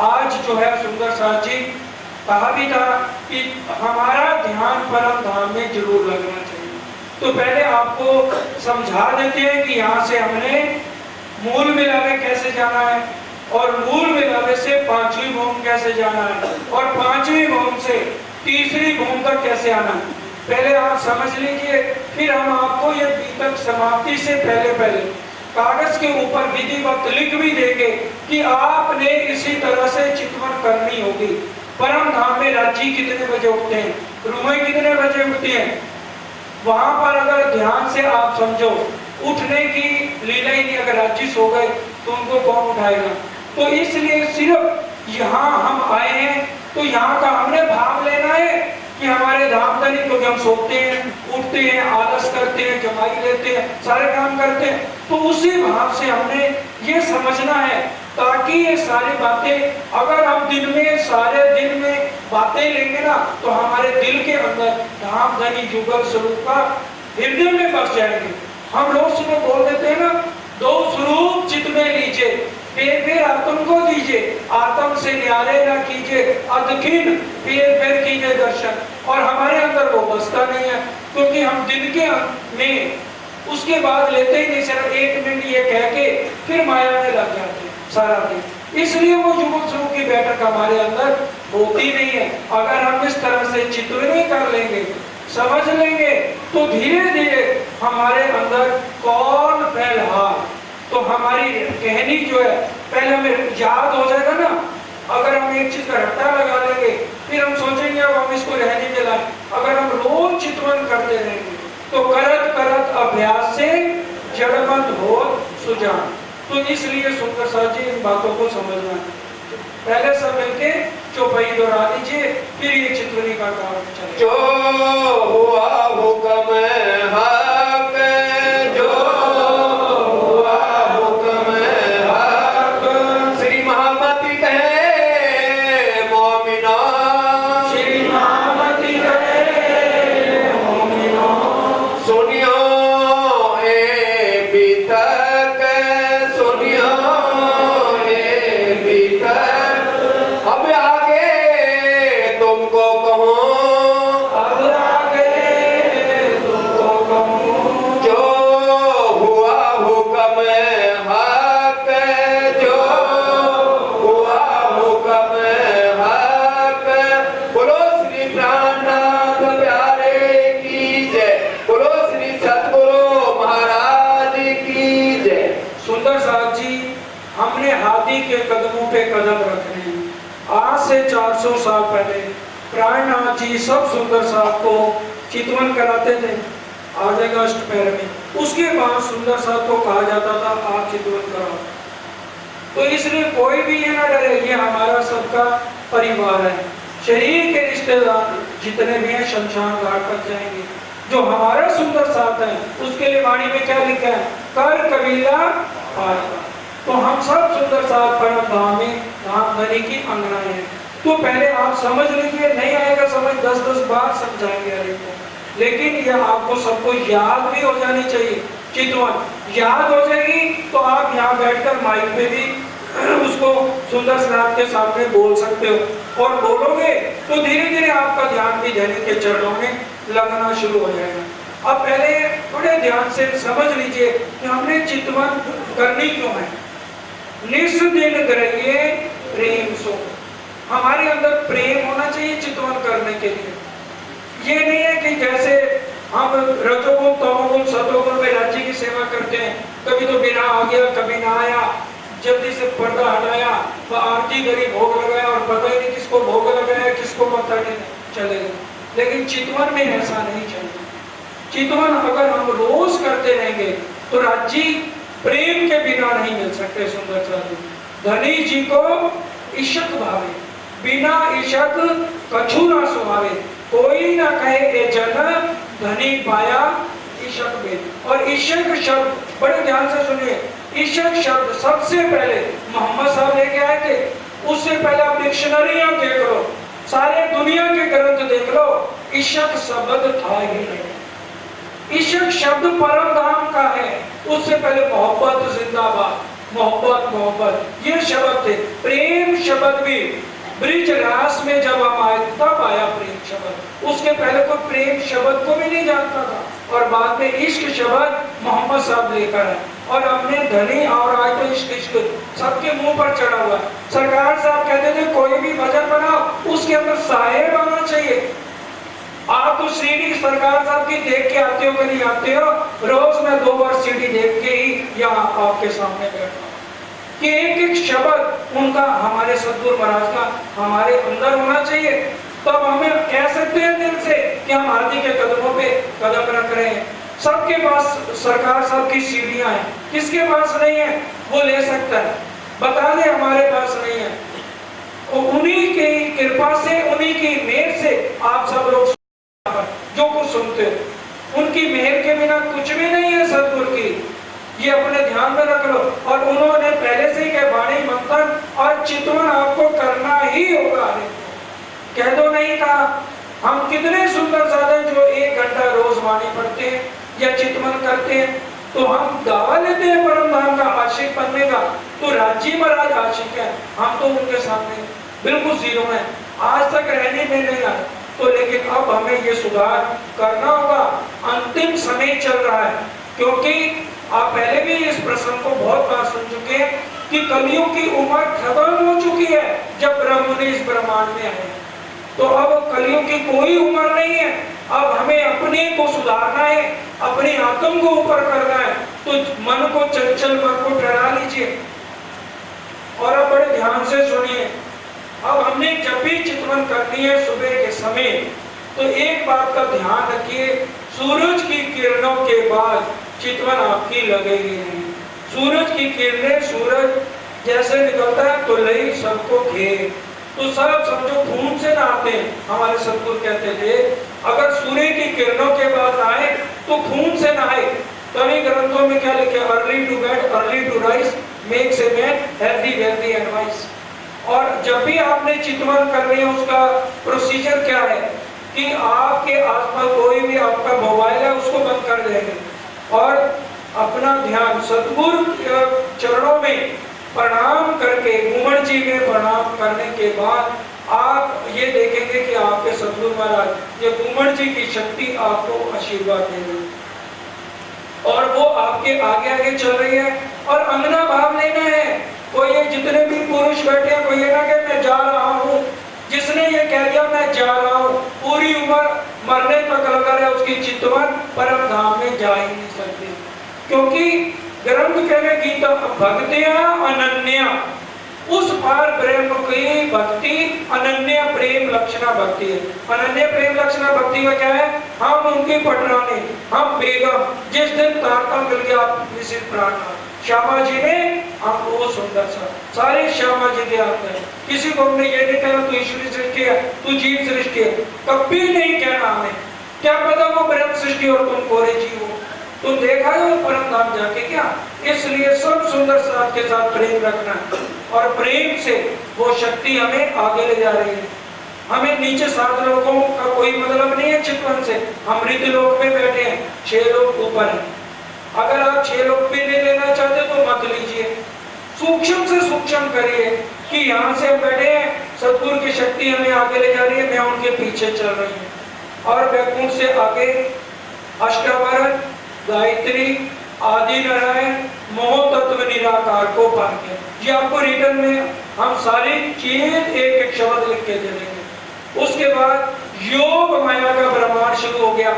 आज जो है सुंदर साथ जी कहा भी था कि हमारा ध्यान परम धाम में जरूर लगना चाहिए। तो पहले आपको समझा देते हैं कि यहाँ से हमने मूल मिलावे कैसे जाना है और मूल मिलावे से 5वीं भूमि कैसे जाना है और 5वीं भूमि से तीसरी भूमि तक कैसे आना है। पहले आप समझ लीजिए, फिर हम आपको ये बीतक समाप्ति से पहले कागज के ऊपर विधिवत लिख भी देंगे कि आपने इसी तरह से चितवन करनी होगी। परम धाम में राजी कितने बजे उठते हैं, रूमें कितने बजे उठती हैं, वहां पर अगर ध्यान से आप समझो उठने की लीला ही नहीं, अगर राजी सो गए तो उनको कौन उठाएगा। तो इसलिए सिर्फ यहाँ हम आए हैं तो यहाँ का हमने भाव लेना है कि हमारे धाम धनी, क्योंकि हम सोते हैं, उठते हैं, आलस करते हैं, जमाई लेते हैं, सारे काम करते हैं, तो उसी भाव से हमने ये समझना है ताकि ये सारी बातें अगर हम दिन में सारे दिन में बातें लेंगे ना तो हमारे दिल के अंदर धाम धनी जुगल स्वरूप का हृदय में बस जाएंगे। हम रोज सुबह बोल देते हैं ना, दो स्वरूप चित्त में लीजिए, फिर आत्म को दीजिए, आत्म से न्यारे ना कीजिए, अदखिन फिर कीजिए दर्शन। और हमारे अंदर वो बसता नहीं है, क्योंकि हम दिन के में उसके बाद लेते ही नहीं, सिर्फ 1 मिनट ये कह के फिर माया में लग जाते हैं सारा दिन। इसलिए वो जुगल स्वरूप की बैठक हमारे अंदर होती नहीं है। अगर हम इस तरह से चितवनी कर लेंगे, समझ लेंगे, तो धीरे धीरे हमारे अंदर कौन फैलहार, तो हमारी कहनी जो है पहले हमें याद हो जाएगा ना। अगर हम एक चीज का रट्टा लगा लेंगे फिर हम सोचेंगे अब हम इसको रहने में लाए। अगर हम रोज चितवन करते रहेंगे तो करत करत अभ्यास से जड़मत हो सुजान। तो इसलिए सुंदर साथ जी इन बातों को समझना है। पहले सब मिलके चौपाई दोहरा लीजिए, फिर ये चितवनी का काम चले। जो हुआ हुक्म हक, जो हुआ हुक्म हक, श्री महामती कहे मोमिनो, श्री महामती कहे मोमिनो, सुनियो ए बीतक, सुनियो ए बीतक, अब आगे तुमको कहूँ, अब आगे तुमको कहूँ, जो हुआ हुक्म हक, जो हुआ हुक्म हक, बोलो श्री प्राणनाथ प्यारे की जय, बोलो श्री सतगुरु महाराज की जय। सुंदर साहब जी, हमने हाथी के कदमों पे कदम रखने हैं। आज से 400 साल पहले प्राणनाथ जी सब सुंदर साहब को चितवन कराते थे, आ जाएगा अष्टपहर में। उसके बाद सुंदर साहब को कहा जाता था आप चितवन कराओ। तो इसलिए कोई भी ये ना डरे, ये हमारा सबका परिवार है। शरीर के रिश्तेदार जितने भी हैं शमशान घाट पर जाएंगे। जो हमारा सुंदर साथ है उसके लिए वाणी में क्या लिखा है, कर कबीला पार। तो हम सब सुंदर साथ परम धाम में धाम धनी की अंगनाएं हैं। तो पहले आप समझ लीजिए, नहीं आएगा समझ 10-10 बार समझाएंगे हर एक को, लेकिन यह आपको सबको याद भी हो जानी चाहिए। चितवन याद हो जाएगी तो आप यहाँ बैठकर माइक पे भी उसको सुंदर श्राद्ध के सामने बोल सकते हो, और बोलोगे तो धीरे धीरे आपका ध्यान भी धनी के चरणों में लगना शुरू हो जाएगा। अब पहले थोड़े ध्यान से समझ लीजिए कि हमने चितवन करनी क्यों है। निस दिन ग्रहिए प्रेम सो, हमारे अंदर प्रेम होना चाहिए चितवन करने के लिए। ये नहीं है कि जैसे हम रजोगुण तमोगुण सतोगुण में राज्य की सेवा करते हैं, कभी तो बिना आ गया कभी ना आया, जल्दी से पर्दा हटाया, आरती करी, भोग लगाया और पता ही नहीं किसको भोग लगाया किसको पता नहीं चलेगा। लेकिन चितवन में ऐसा नहीं चलेगा। चितवन अगर हम रोज करते रहेंगे तो राज्य प्रेम के बिना नहीं मिल सकते। सुंदर साधु धनी जी को इशक भावे, बिना इशक कछु ना सुहावे, कोई ना कहे ए जन धनी पाया इशक में। और इशक शब्द बड़े ध्यान से सुनिए, इशक शब्द सबसे पहले मोहम्मद साहब लेके आए थे। उससे पहले आप डिक्शनरियां देख लो, सारे दुनिया के ग्रंथ देख लो, इशक शब्द था ही नहीं। इशक शब्द परम धाम का है। उससे पहले मोहब्बत जिंदाबाद, मोहब्बत मोहब्बत ये शब्द थे। प्रेम शब्द भी ब्रिज रास में जब हम आए तब आया प्रेम शब्द, उसके पहले कोई प्रेम शब्द को भी नहीं जानता था। और बाद में इश्क शब्द मोहम्मद साहब लेकर आए, और हमने धनी और आज तो इश्क इश्क सबके मुंह पर चढ़ा हुआ। सरकार साहब कहते थे कोई भी भजन बनाओ उसके अंदर साहेब आना चाहिए। आप तो सीडी सरकार साहब की देख के आते हो कि नहीं आते हो? रोज मैं 2 बार सीडी देख के ही यहाँ आपके सामने बैठा कि एक एक शब्द उनका हमारे सतगुरु महाराज का हमारे अंदर होना चाहिए। तब हमें कह सकते हैं दिल से कि हम आदि के कदमों पे कदम रख रहे हैं। सबके पास सरकार साहब की सीढ़ियां हैं, किसके पास नहीं है वो ले सकता है, बता दे हमारे पास नहीं है। उन्हीं की कृपा से, उन्हीं की मेहर से आप सब लोग जो कुछ सुनते हो, उनकी मेहर के बिना कुछ भी नहीं है सतगुरु की, ये अपने ध्यान में रख लो। और उन्होंने पहले से ही कहा वाणी मंथन और चितवन आपको करना ही होगा। कह दो नहीं कहा। हम कितने सुंदर साधन जो 1 घंटा रोज वाणी पढ़ते हैं या चितवन करते हैं, तो हम दावा लेते हैं परम धाम का आशिक बनने का। तो राजी महाराज आशिक है, हम तो उनके सामने बिल्कुल जीरो हैं, आज तक रहने में नहीं आए। तो लेकिन अब हमें ये सुधार करना होगा। अंतिम समय चल रहा है, क्योंकि आप पहले भी इस प्रसंग को बहुत बार सुन चुके हैं कि कलियुग की उम्र खत्म हो चुकी है जब ब्रह्म ने इस ब्रह्मांड में आए। तो अब कलियुग की कोई उम्र नहीं है। अब हमें अपने को सुधारना है, अपने आत्म को ऊपर करना है। तो मन को, चंचल मन को डरा लीजिए और अब बड़े ध्यान से सुनिए। अब हमने जब भी चितवन करनी है सुबह के समय, तो एक बात का ध्यान रखिए, सूरज की किरणों के बाद चितवन आपकी लगेगी नहीं। सूरज की किरणें, सूरज जैसे निकलता है तो लई सबको घेर, तो सब समझो खून से नहाते हैं। हमारे सतगुरु कहते थे अगर सूर्य की किरणों के बाद आए तो खून से नहाए। तभी ग्रंथों में क्या लिखे, early to bed early to rise makes a man healthy wealthy and wise. और जब भी आपने चितवन करनी है उसका प्रोसीजर क्या है कि आपके आसपास कोई भी आपका मोबाइल है उसको बंद कर देंगे और अपना ध्यान सतगुरु चरणों में प्रणाम करके, घूमर जी में प्रणाम करने के बाद आप ये देखेंगे कि आपके सतगुरु महाराज ये घूमर जी की शक्ति आपको आशीर्वाद दे रही है और वो आपके आगे आगे चल रही है। और अंगना भाव लेना है। कोई ये जितने भी पुरुष बैठे हैं, कोई ये ना कि मैं जा रहा हूँ, जिसने ये कह दिया मैं जा रहा हूँ, पूरी उम्र मरने तक लगा रहे, उसकी चितवन परम धाम में जा ही नहीं सकती। क्योंकि ग्रंथ कह रहे गीता भक्तिया अनन्या, उस पार ब्रह्म की भक्ति अनन्य प्रेम लक्षणा भक्ति है। अनन्य प्रेम लक्षणा भक्ति में क्या है, हम उनकी पटरानी, हम बेगम, जिस दिन तारता मिल गया निश्चित प्रार्थना। श्यामा जी ने हमको वो सुंदर सा, सारे श्यामा जी के आते हैं। किसी को हमने ये नहीं कहना तू ईश्वरी सृष्टि है, तू जीव सृष्टि है, कभी नहीं कहना हमें। क्या पता वो ब्रह्म सृष्टि और तुम कोरे जीव हो, तुम देखा है वो परम धाम जाके क्या। इसलिए सब सुंदर साथ के साथ प्रेम रखना और प्रेम से वो शक्ति हमें आगे ले जा रही है। हमें नीचे 7 लोगों का कोई मतलब नहीं है चितवन से, हम मृत लोक में बैठे हैं, 6 लोग ऊपर हैं। अगर आप 6 लोग भी नहीं लेना चाहते तो मत लीजिए, सूक्ष्म से सूक्ष्म करिए कि यहाँ से हम बैठे हैं, सतगुरु की शक्ति हमें आगे ले जा रही है, मैं उनके पीछे चल रही हूँ। और वैकुंठ से आगे अष्टावरण, गायत्री, आदि नारायण, मोह तत्व निराकार को पा के, ये आपको रिटर्न में हम सारी चीज एक एक शब्द लिख के दे देंगे। उसके बाद योग माया का ब्रह्मांड शुरू हो गया।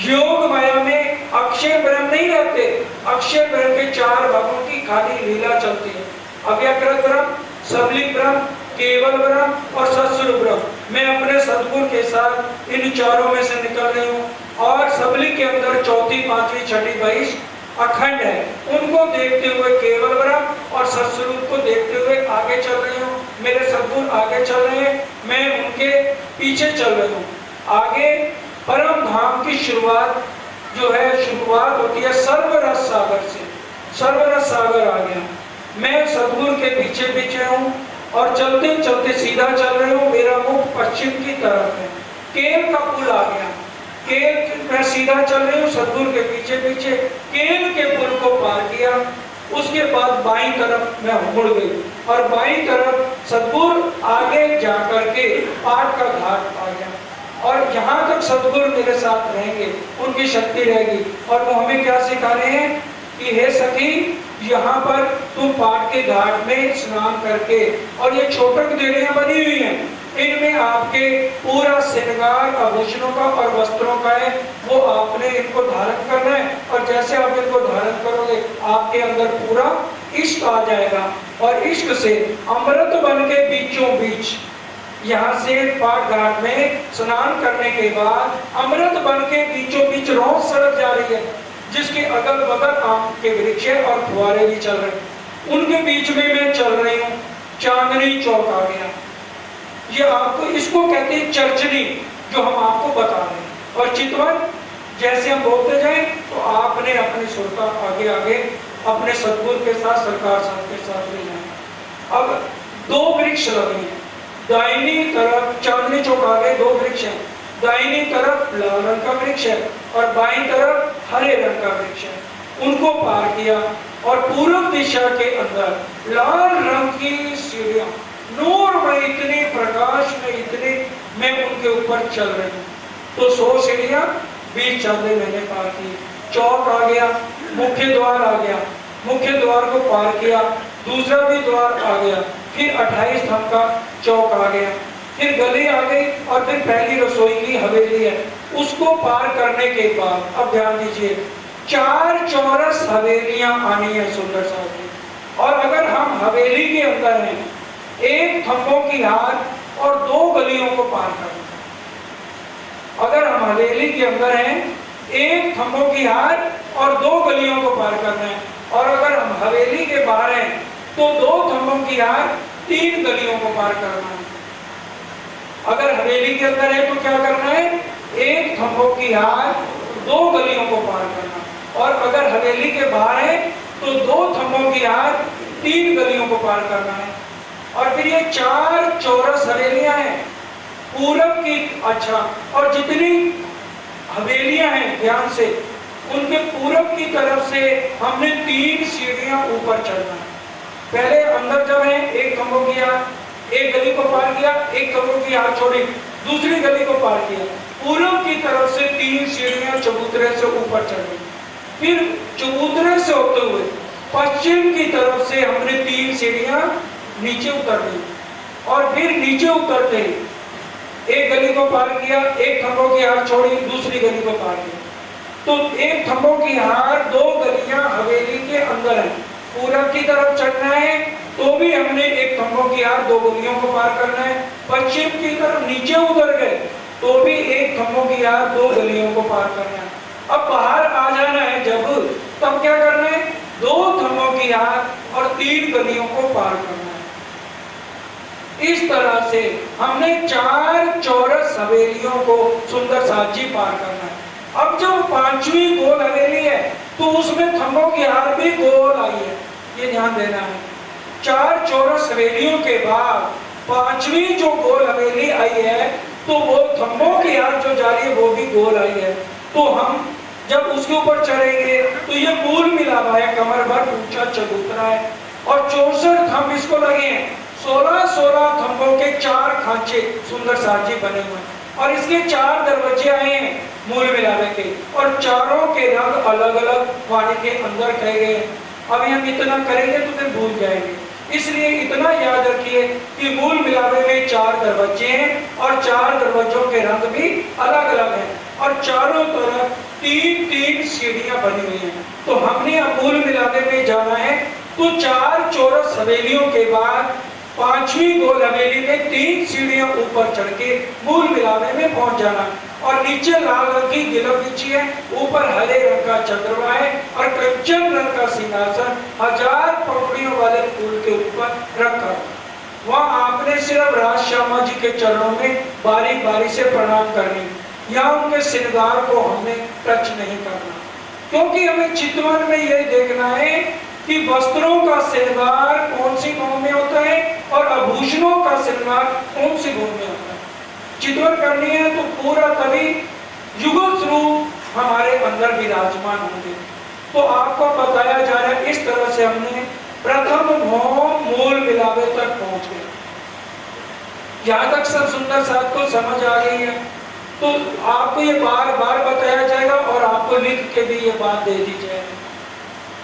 योग माया में अक्षय ब्रह्म नहीं रहते, अक्षय ब्रह्म के 4 भागों की खाली लीला चलती है। अव्यकृत ब्रह्म, सबलिक ब्रह्म, केवल ब्रह्म और सत्स्वरूप ब्रह्म। मैं अपने सद्गुरु के साथ इन चारों में से निकल रही हूँ और सबलिक के अंदर 4वीं, 5वीं, 6वीं, 22 अखंड है, उनको देखते हुए केवल ब्रह्म और सत्स्वरूप को देखते हुए आगे चल रही हूँ। मेरे सद्गुरु आगे चल रहे हैं, मैं उनके पीछे चल रही हूँ। आगे परम धाम की शुरुआत जो है, शुरुआत होती है सर्वरस सागर से। सर्वरस सागर आ गया, मैं सद्गुरु के पीछे पीछे हूँ और चलते चलते सीधा चल रही हूँ। मेरा मुख पश्चिम की तरफ है, केल का पुल आ गया, केल मैं सीधा चल रही हूँ सद्गुरु के पीछे पीछे, केल के पुल को पार किया। उसके बाद बाईं तरफ मैं मुड़ गई और बाईं तरफ सद्गुरु आगे जाकर के पाट का घाट आ गया। और जहाँ तक सद्गुरु मेरे साथ रहेंगे उनकी शक्ति रहेगी। और वो हमें क्या सिखा रहे हैं कि हे सखी, यहाँ पर तुम पाट के घाट में स्नान करके, और ये छोटक देड़ियाँ बनी हुई हैं, इनमें आपके पूरा श्रृंगार आभूषणों का और वस्त्रों का है, वो आपने इनको धारण करना है। और जैसे आप इनको धारण करोगे आपके अंदर पूरा इश्क आ जाएगा और इश्क से अमृत बन के बीचों बीच, यहाँ से पाट घाट में स्नान करने के बाद अमृत बन के बीचों बीच रोज सड़क जा रही है, जिसके अगल बगल आम के वृक्ष और फुहारे भी चल रहे हैं, उनके बीच में मैं चल रही हूँ। चांदनी चौक आ गया, ये आपको इसको कहते हैं चर्चनी, जो हम आपको बता रहे हैं। और चितवन जैसे हम बोलते जाएं तो आपने अपनी सुर का आगे आगे अपने सद्गुरु के साथ, सरकार साहब के साथ ले जाए। अब 2 वृक्ष लगे हैं, दाहिनी तरफ चांदनी चौक आ गए, 2 वृक्ष हैं, दाहिनी तरफ लाल रंग का वृक्ष है और बाईं तरफ हरे रंग का वृक्ष है। उनको पार किया और पूर्व दिशा के अंदर लाल रंग की सीढ़ियां, नूर में इतने, प्रकाश में इतने, मैं उनके ऊपर चल रही हूँ। तो 100 सीढ़ियां 20 चांदे मैंने पार की। चौक आ गया, मुख्य द्वार आ गया, मुख्य द्वार को पार किया, दूसरा भी द्वार आ गया, फिर 28 थंब का चौक आ गया, फिर गली आ गई और फिर पहली रसोई की हवेली है। उसको पार करने के बाद अब ध्यान दीजिए, 4 चौरस हवेलियां आनी है सुंदर साहब की। और अगर हम हवेली के अंदर हैं, 1 थंबों की हाथ और 2 गलियों को पार करना है। अगर हम हवेली के अंदर हैं, 1 थंबों की हाथ और 2 गलियों को पार करना है। और अगर हम हवेली के बाहर हैं तो 2 थंबों की हाथ 3 गलियों को पार करना है। अगर हवेली के अंदर है तो क्या करना है, 1 थंबों की हाथ 2 गलियों को पार करना। और अगर हवेली के बाहर है तो 2 थंबों की हाथ 3 गलियों को पार करना है। और फिर ये 4 चौरस हवेलियां हैं पूरब की। अच्छा, और जितनी हवेलियां हैं ध्यान से, उनके पूरब की तरफ से हमने 3 सीढ़ियां ऊपर चढ़ना है। पहले अंदर जब है, 1 थंबों की हाथ, 1 गली को पार किया, 1 थंबों की हाथ छोड़ी, दूसरी गली को पार किया, पूरब की तरफ से 3 सीढ़ियां चबूतरे से ऊपर चढ़ी। फिर चबूतरे से होते हुए पश्चिम की तरफ से हमने 3 सीढ़ियां नीचे उतर दी। और फिर नीचे उतरते 1 गली को पार किया, 1 थंबों की हाथ छोड़ी, दूसरी गली को पार किया। तो 1 थंबों की हाथ 2 गलियां हवेली के अंदर है। पूरब की तरफ चढ़ना है तो भी हमने 1 थंबों की हाथ 2 गलियों को पार करना है। पश्चिम की तरफ नीचे उतर गए तो भी 1 थंबों की हाथ 2 गलियों को पार करना है। अब बाहर आ जाना है जब, तब क्या करना है, 2 थंबों की हाथ और 3 गलियों को पार करना है। इस तरह से हमने 4 चौरस हवेलियों को सुंदर साथ जी पार करना है। अब जब 5वीं गोल हवेली है तो उसमें थंबों की हार भी गोल आई है, ये ध्यान देना है। 4 चौरस हवेलियों के बाद 5वीं जो गोल हवेली आई है, तो वो थंबों की याद जो जा रही है वो भी गोल आई है। तो हम जब उसके ऊपर चढ़ेंगे तो ये मूल मिलावा है, कमर भर ऊंचा चबूतरा है और 64 थंब इसको लगे हैं। 16 थंबों के 4 खांचे सुंदर साजी बने हुए हैं और इसके 4 दरवाजे आए हैं मूल मिलावे के, और चारों के रंग अलग अलग वाणी के अंदर कहे गए। अभी हम इतना करेंगे तो फिर भूल जाएंगे, इसलिए इतना याद रखिए कि मूल मिलावे में 4 दरवाजे हैं और 4 दरवाजों के रंग भी अलग अलग हैं और चारों तरफ 3-3 सीढ़ियां बनी हुई हैं। तो हमने अब मूल मिलावे में जाना है, तो 4 चौरस हवेलियों के बाद 5वीं गोल हवेली में 3 सीढ़ियां ऊपर चढ़ के मूल मिलावे में पहुंच जाना और नीचे लाल रंग की गिलक बिछी है, ऊपर हरे रंग का चंद्रमा है और कंचन रंग का सिंहासन 1000 पंखुड़ियों वाले फूल के ऊपर रखा। वहां आपने सिर्फ राज श्यामा जी के चरणों में बारी बारी से प्रणाम करनी, या उनके श्रृंगार को हमने टच नहीं करना, क्योंकि हमें चितवन में यह देखना है कि वस्त्रों का श्रृंगार कौन सी भाव में होता है और आभूषणों का श्रृंगार कौन सी भाव में होता है। चितवन करनी है तो पूरा तभी युगल स्वरूप हमारे अंदर विराजमान होंगे। तो आपको बताया जा रहा है, इस तरह से हमने प्रथम भौम मूल मिलावे तक पहुंच गए। यहाँ तक सब सुंदर साथ को समझ आ गई है, तो आपको ये बार बार बताया जाएगा और आपको लिख के भी ये बात दे दी जाएगी।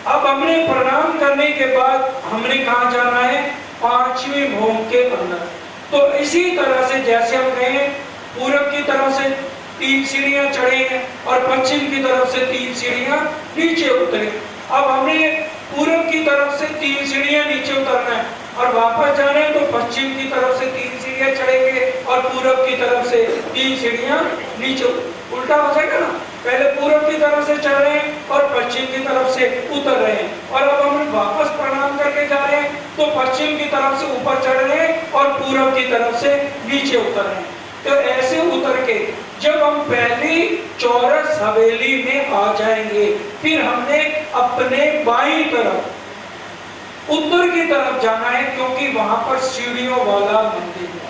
अब हमने प्रणाम करने के बाद हमने कहाँ जाना है, 5वीं भौम के अंदर। तो इसी तरह से जैसे हम गए पूरब की तरफ से 3 सीढ़ियां चढ़े हैं और पश्चिम की तरफ से 3 सीढ़ियां नीचे उतरे। अब हमने पूरब की तरफ से 3 सीढ़ियां नीचे उतरना है और वापस जाना है, तो पश्चिम की तरफ से 3 सीढ़ियां चढ़ेंगे और पूरब की तरफ से 3 सीढ़ियां नीचे। उल्टा हो जाएगा ना, पहले पूरब की तरफ से चढ़ रहे हैं और पश्चिम की तरफ से उतर रहे हैं, और अब हम वापस प्रणाम करके जा रहे हैं तो पश्चिम की तरफ से ऊपर चढ़ रहे हैं और पूरब की तरफ से नीचे उतर रहे हैं। तो ऐसे उतर के जब हम पहली चौरस हवेली में आ जाएंगे, फिर हमने अपने बाईं तरफ उत्तर की तरफ जाना है, क्योंकि वहां पर सीढ़ियों वाला मंदिर है।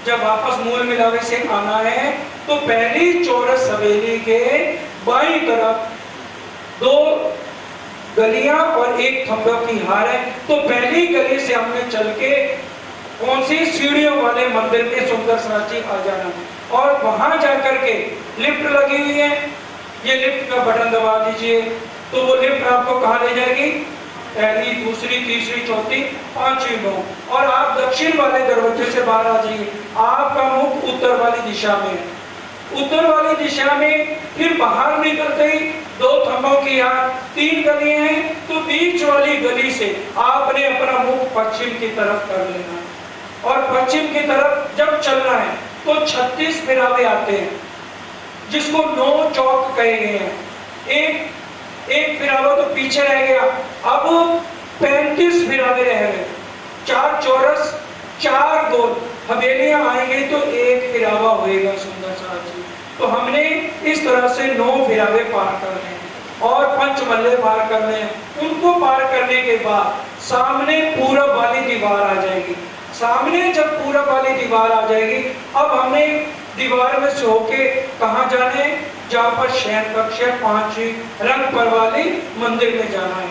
जब वापस मूल मिलावे से आना है तो पहली चौरस हवेली के बाईं तरफ 2 गलियां और 1 थंबों की हार है। तो पहली गली से हमने चल के कौन सी सीढ़ियों वाले मंदिर में सुंदर साची आ जाना है और वहां जाकर के लिफ्ट लगी हुई है, ये लिफ्ट का बटन दबा दीजिए तो वो लिफ्ट आपको कहाँ ले जाएगी, पहली, दूसरी, तीसरी, चौथी, 5वीं भौम, और आप दक्षिण वाले दरवाजे से बाहर आ जाइए। आपका मुख उत्तर वाली दिशा में है। उत्तर वाली दिशा में फिर बाहर निकलते ही 2 थंबों की याद 3 गलियां हैं, तो बीच वाली गली से आपने अपना मुख पश्चिम की तरफ कर लेना और पश्चिम की तरफ जब चलना है तो 36 फिरावे आते हैं, जिसको 9 चौक कहे गए हैं। एक फिरावा तो पीछे रह गया, अब 35 फिरावे रह गए। 4 चौरस 4 गोल हवेलियां आएंगी तो 1 फिरावा होएगा सुंदर साथ जी। तो हमने इस तरह से 9 फिरावे पार करने हैं और पंचमल्ले पार करने हैं। उनको पार करने के बाद सामने पूरब वाली दीवार आ जाएगी। सामने जब पूरब वाली दीवार आ जाएगी, अब हमने दीवार में से होके कहाँ जाने, जहाँ पर शयन कक्ष है 5वीं रंग पर वाली मंदिर में जाना है,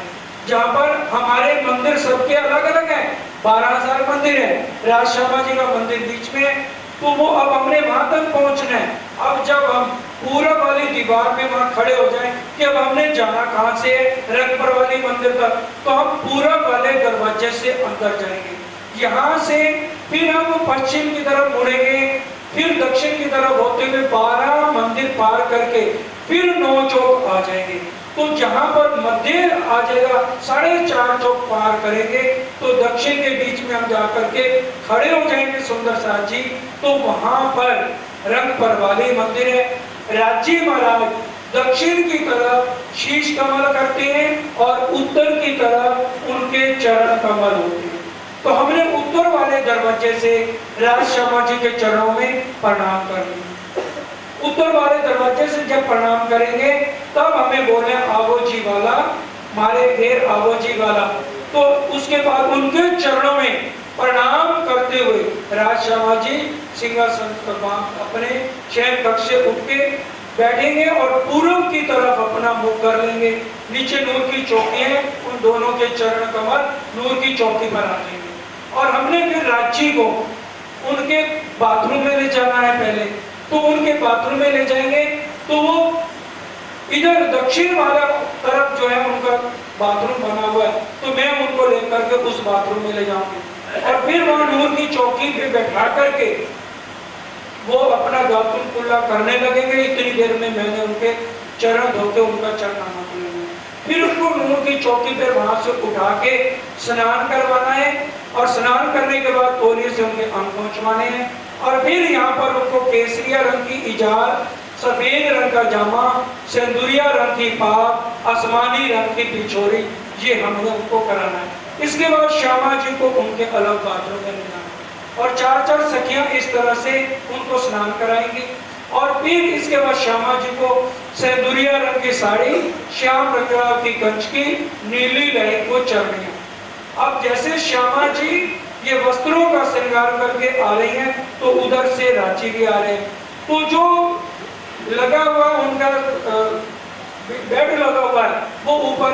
जहाँ पर हमारे मंदिर सबके अलग अलग हैं। 12,000 मंदिर है, राज श्यामा जी का मंदिर बीच में है, तो वो अब हमने वहां तक पहुंचना है। अब जब हम पूरब वाली दीवार में वहां खड़े हो जाएं कि अब हमने जाना कहाँ से है, रंग पर वाली मंदिर तक, तो हम पूरब वाले दरवाजे से अंदर जाएंगे। यहाँ से फिर हम पश्चिम की तरफ मुड़ेंगे, फिर दक्षिण की तरफ होते हुए 12 मंदिर पार करके फिर 9 चौक आ जाएंगे। तो जहां पर मध्य आ जाएगा 4.5 चौक पार करेंगे तो दक्षिण के बीच में हम जाकर के खड़े हो जाएंगे सुंदर साथ जी। तो वहां पर रंग पर वाली मंदिर है। राज्य महाराज दक्षिण की तरफ शीश कमल करते हैं और उत्तर की तरफ उनके चरण कमल होते हैं। तो हमने उत्तर वाले दरवाजे से राज श्यामा जी के चरणों में प्रणाम करना। उत्तर वाले दरवाजे से जब प्रणाम करेंगे तब हमें बोले आवो जी वाला, मारे घेर आवो जी वाला। तो उसके बाद उनके चरणों में प्रणाम करते हुए राज श्यामा जी सिंहासन पर अपने शयन कक्ष से उठ के बैठेंगे और पूर्व की तरफ अपना मुख कर लेंगे। नीचे नूर की चौकी है, उन दोनों के चरण कमल नूर की चौकी पर आ जाएंगे। और हमने फिर राज्य को उनके बाथरूम में ले जाना है पहले, तो उनके बाथरूम में ले जाएंगे। तो वो इधर दक्षिण वाला तरफ जो है उनका बाथरूम बना हुआ है, तो मैं उनको लेकर के उस बाथरूम में ले जाऊंगी और फिर वहां नूर की चौकी पे बैठा करके वो अपना दातुन कुल्ला करने लगेंगे। इतनी देर में मैंने उनके चरण धोके उनका चरनामा खुलेंगे। फिर उसको नूर की चौकी पे वहां से उठा के स्नान करवाना है और स्नान करने के बाद तौलिए से उनके अंग पहुंचवाने हैं। और फिर यहाँ पर उनको केसरिया रंग की इजार, सफेद रंग का जामा, सिंदूरिया रंग की पाग, आसमानी रंग की पिछोरी, ये हमने उनको कराना है। इसके बाद श्यामा जी को उनके अलग बाथरूम में ले जाना और 4-4 सखियां इस तरह से उनको स्नान कराएंगी। और फिर इसके बाद श्यामा जी को सिंदूरिया रंग की साड़ी, श्याम रंग की कंचकी, नीली लहरी को चढ़नी है। अब जैसे श्यामा जी ये वस्त्रों का श्रृंगार करके आ रही हैं, तो उधर से रांची भी आ रहे हैं। तो जो लगा हुआ उनका बेड लगा हुआ है वो ऊपर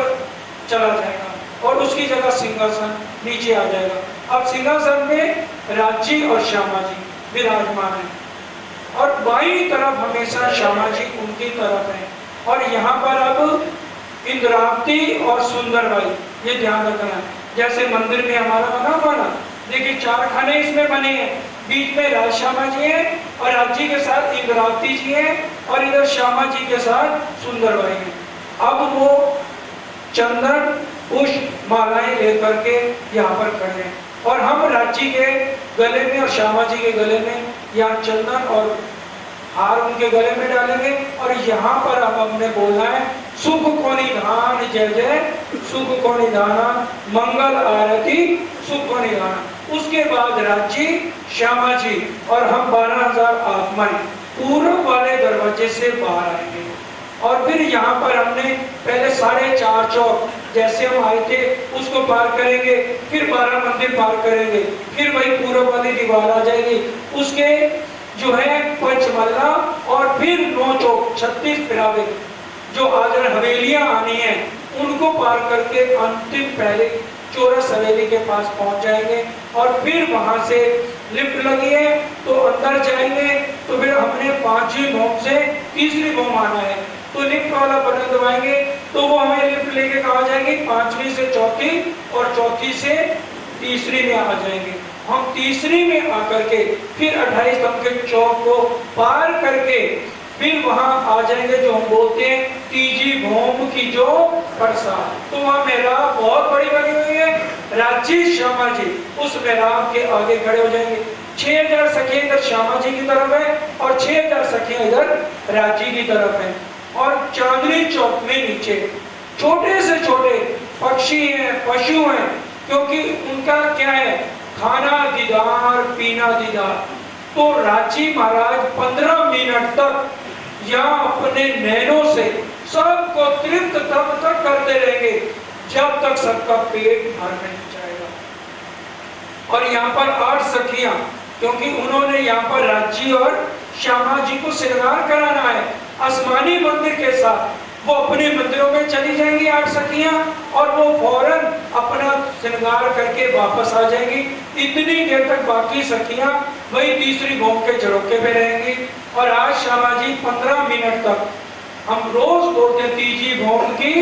चला जाएगा और उसकी जगह सिंहासन नीचे आ जाएगा। अब सिंहासन में रांची और श्यामा जी विराजमान है और बाईं तरफ हमेशा श्यामा जी उनकी तरफ है। और यहाँ पर अब इंद्रावती और सुंदरबाई, ये ध्यान रखना है। जैसे मंदिर में हमारा बना हुआ ना, देखिए 4 खाने इसमें बने हैं, बीच में राज श्यामा जी हैं और राज जी के साथ इंद्रावती जी हैं और इधर श्यामा जी के साथ सुंदरबाई हैं। अब वो चंदन पुष्प मालाएं लेकर के यहाँ पर खड़े हैं और हम राज जी के गले में और श्यामा जी के गले में यहाँ चंदन और हार उनके गले में डालेंगे। और यहाँ पर अब हमने बोलना है सुख को निधान जय जय, सुख को निधाना मंगल आरती सुख को निधाना। उसके बाद राज जी, श्यामा जी और हम 12,000 आत्माएं पूर्व वाले दरवाजे से बाहर आएंगे। और फिर यहाँ पर हमने पहले 4.5 चौक जैसे हम आए थे उसको पार करेंगे, फिर 12 मंदिर पार करेंगे, फिर वही पूर्व वाली दीवार आ जाएगी, उसके जो है पंचमल्ला और फिर 9 चौक 36 फिरावे जो आज हवेलियां आनी है उनको पार करके अंतिम पहले चौरस हवेली के पास पहुंच जाएंगे। और फिर वहां से लिफ्ट लगी है तो अंदर जाएंगे। तो फिर हमने 5वीं भौम से 3री भौम आना है, तो लिफ्ट वाला बटन दबाएंगे तो वो हमें लिफ्ट लेके कहाँ जाएगी, 5वीं से 4थी और 4थी से 3री में आ जाएंगे। हम 3री में आकर के फिर 28 स्तंभ के चौक को पार करके फिर वहां आ जाएंगे जो हम बोलते हैं तीजी भौम की जो प्रसाद। तो वहां मेहराब बहुत बड़ी बनी हुई है, राजी श्यामा जी उस मेहराब के आगे खड़े हो जाएंगे। 6000 सखियां इधर श्यामा जी की तरफ है और 6000 सखियां इधर राजी की तरफ है। और चांदनी चौक में नीचे छोटे से छोटे पक्षी हैं, पशु हैं, क्योंकि उनका क्या है, खाना दीदार पीना दीदार। तो रांची महाराज 15 मिनट तक यहाँ अपने नैनों से सबको तृप्त तब तक करते रहेंगे जब तक सबका पेट भर नहीं जाएगा। और यहाँ पर 8 सखियां, क्योंकि उन्होंने यहाँ पर रांची और श्यामा जी को श्रृंगार कराना है आसमानी मंदिर के साथ, वो अपने मंदिरों में चली जाएंगी 8 सखियां और वो फौरन अपना श्रृंगार करके वापस आ जाएंगी। इतनी देर तक बाकी सखियां वही 3री भौम के झरोके पे रहेंगी। और आज श्यामा जी 15 मिनट तक हम रोज बोलते तीजी भौम की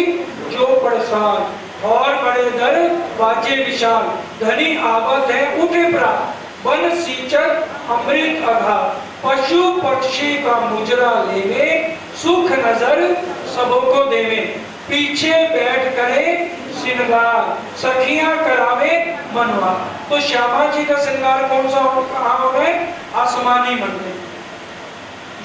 जो प्रसाद और बड़े दर बाजे विशाल, धनी आवत है उठे प्रात, वन सींचत अमृत अघा, पशु पक्षी का मुजरा लेवे, सुख नजर सबको देवे, पीछे बैठ करे श्रृंगार, सखियां करावे मनवा। तो श्यामा जी का श्रृंगार कौन सा कहाँ हो गए, आसमानी मंदिर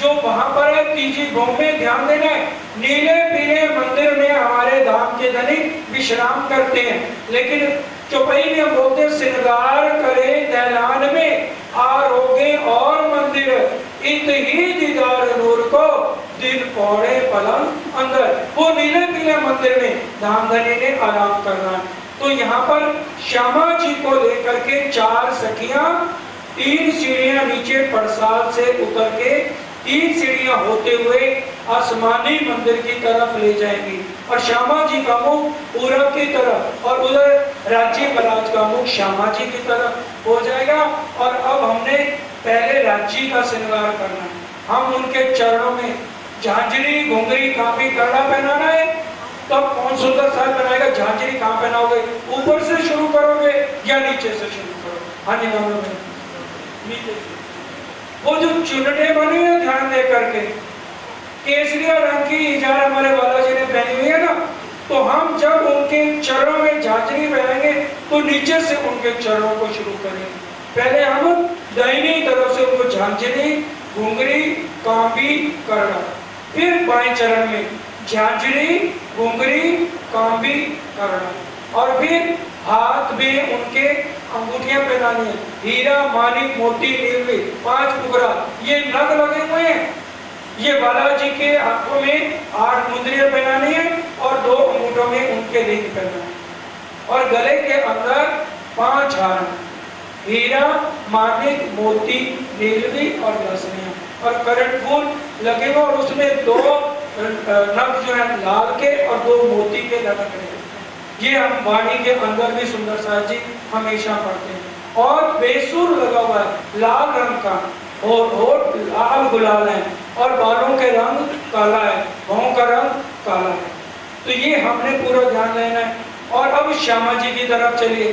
जो वहां पर है तीजी भौम में। ध्यान देना है, नीले पीले मंदिर में हमारे धाम के धनिक विश्राम करते हैं, लेकिन चौपाई में हम बोलते हैं श्रृंगार करे दैलान में, आरोगे और मंदिर इत ही दीदार नूर को, दिन पौड़े पलंग अंदर। वो नीले पीले मंदिर में धाम धनी ने आराम करना है। तो यहाँ पर श्यामा जी को लेकर के 4 सखियां 3 सीढ़ियां नीचे प्रसाद से उतर के 3 सीढ़ियां होते हुए आसमानी मंदिर की तरफ ले जाएंगी और श्यामा जी का मुख पूरब की तरफ और उधर राज्य महाराज का मुख श्यामा जी की तरफ हो जाएगा। और अब हमने पहले राज्य का श्रृंगार करना है। हम उनके चरणों में झांझरी घुंघरी काफी करना पहनाना है। तब कौन सुंदर साहब बनाएगा? झांझरी कहाँ पहनाओगे? ऊपर से शुरू करोगे या नीचे से शुरू करोगे? हाँ जी मानो में नीचे से। वो जो चुनटे बनी है ध्यान दे करके केसरिया रंग की इजार हमारे बालाजी ने पहनी हुई है ना, तो हम जब उनके चरणों में झांझरी पहनेंगे तो नीचे से उनके चरणों को शुरू करेंगे। पहले हम दाहिनी तरफ से उनको झांझरी घुंघरी कांबी करना, फिर बाएं चरण में झांझरी घुंघरी कांबी करना और फिर हाथ में उनके अंगूठियां पहनानी है। हीरा मानिक मोती नीलवी 5 टुकड़ा ये नग लगे हुए हैं। ये बालाजी के हाथों में 8 मुंदरियां पहनानी है और 2 अंगूठों में उनके रिंग पहनाना है और गले के अंदर 5 हार हीरा मानिक मोती नीलवी और रसनियां और करंट फूल लगे हुए और उसमें 2 नग जो है लाल के और 2 मोती के लटक रहे हैं। ये हम वाणी के अंदर भी सुंदर साहब जी हमेशा पढ़ते हैं। और बेसुर लगा हुआ है लाल रंग का और होठ लाल गुलाल है और बालों के रंग काला है, भौं का रंग काला है। तो ये हमने पूरा ध्यान लेना है। और अब श्यामा जी की तरफ चलिए।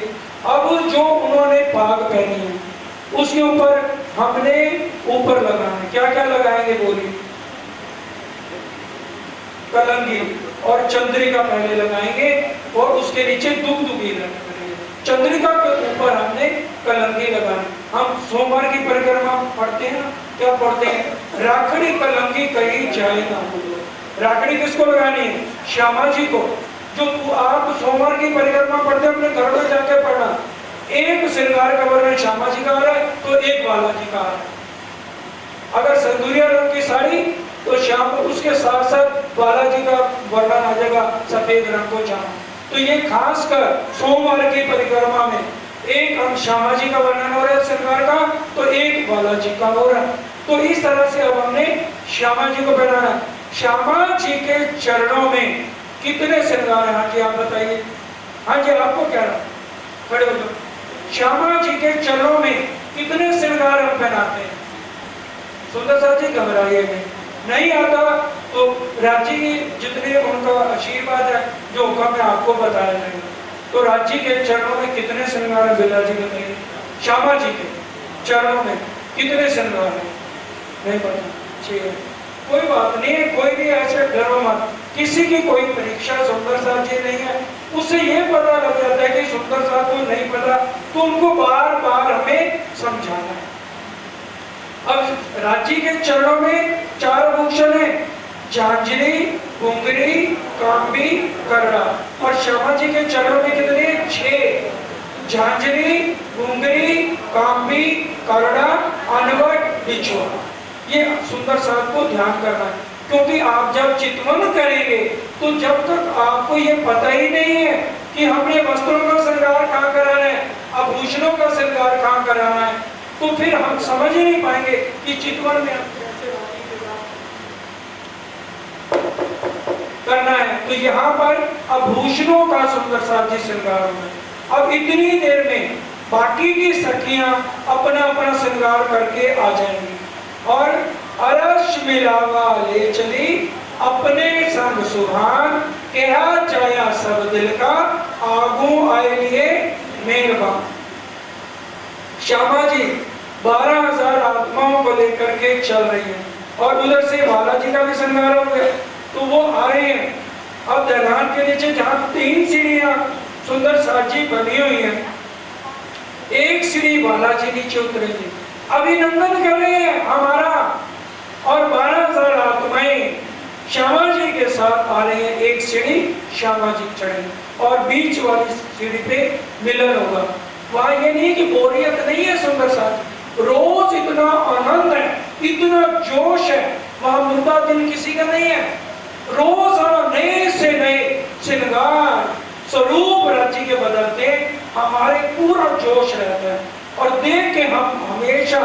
अब जो उन्होंने पाग पहनी है उसके ऊपर हमने ऊपर लगाना है। क्या क्या लगाएंगे बोलिए? कलंगी और चंद्रिका पहले लगाएंगे और उसके नीचे दुगदुगी लगाएंगे। चंद्रिका के ऊपर हमने कलंगी लगानी। हम सोमवार की परिक्रमा पढ़ते हैं, क्या पढ़ते हैं? राखड़ी कलंगी कहीं जाए ना भूलो। राखड़ी किसको लगानी है? श्यामा जी को। जो आप सोमवार की परिक्रमा पढ़ते हैं अपने घर में जाके पढ़ना। एक श्रृंगार का वर्णन श्यामा जी का आ रहा है तो एक बालाजी का आ रहा है। अगर सिंदूरिया रंग की साड़ी तो श्याम उसके साथ साथ बालाजी का वर्णन आ जाएगा सफेद रंग को जाना। तो ये खासकर सोमवार की परिक्रमा में एक अंग श्यामा जी का वर्णन हो रहा है श्रृंगार का तो एक बालाजी का हो रहा है। तो इस तरह से अब हमने श्यामा जी को पहनाना है। श्यामा जी के चरणों में कितने श्रृंगार है? हाँ जी आप बताइए। हाँ जी आपको क्या रहा? खड़े हो जाओ। श्यामा जी के चरणों में कितने श्रृंगार हम पहनाते हैं? सुंदर साहब जी घबराइए नहीं आता तो राज्य जितने उनका आशीर्वाद है जो हुक्म है आपको बताया जाएगा। तो राज्य के चरणों में कितने श्रृंगार है? बिरला जी बताइए। श्यामा जी के चरणों में कितने श्रृंगार है? नहीं पता? ठीक है कोई बात नहीं है। कोई भी ऐसे डरो मत। किसी की कोई परीक्षा सुंदर साहब जी नहीं है, उससे ये पता लग जाता है कि सुंदर साहब को नहीं पता तो उनको बार बार हमें समझाना है। अब राज्य के चरणों में 4 भूषण है, झांझरी घुंघरी कांबी करड़ा। और श्यामा जी के चरणों में कितने? 6 झांझरी घुंघरी कांबी करड़ा अनवट बिछुआ। ये सुंदर साहब को ध्यान करना है क्योंकि आप जब चितवन करेंगे तो जब तक आपको ये पता ही नहीं है कि हमने वस्त्रों का श्रृंगार कहाँ कराना है, आभूषणों का श्रृंगार कहाँ कराना है, तो फिर हम समझ ही नहीं पाएंगे कि चितवन में कैसे करना है। तो यहाँ पर आभूषणों का सुंदर साहब जी श्रृंगार होना है। अब इतनी देर में बाकी की सखियां अपना अपना श्रृंगार करके आ जाएंगी और अरश मिलावा ले चली अपने संग सुहान कहा चाया सब दिल का आगू आए लिए मेहरबान। श्यामा जी 12,000 आत्माओं को लेकर के चल रही है और उधर से बालाजी का भी श्रृंगार हो गया तो वो आ रहे हैं। अब दलान के नीचे जहाँ 3 सीढ़ियां सुंदर साजी बनी हुई है, एक सीढ़ी बालाजी नीचे उतरेंगे। अभिनंदन कर रहे हैं हमारा और 12,000 आत्माएं श्यामा जी के साथ आ रहे हैं। एक सीढ़ी श्यामा जी चढ़ेंगे और बीच वाली सीढ़ी पे मिलन होगा। वहां ये नहीं कि बोरियत नहीं है सुंदर साहब, रोज इतना आनंद है, इतना जोश है, वहां मुर्दा दिन किसी का नहीं है। रोज नए से नए श्रृंगार स्वरूप राज्य के बदलते हमारे पूरा जोश रहता है और देख के हम हमेशा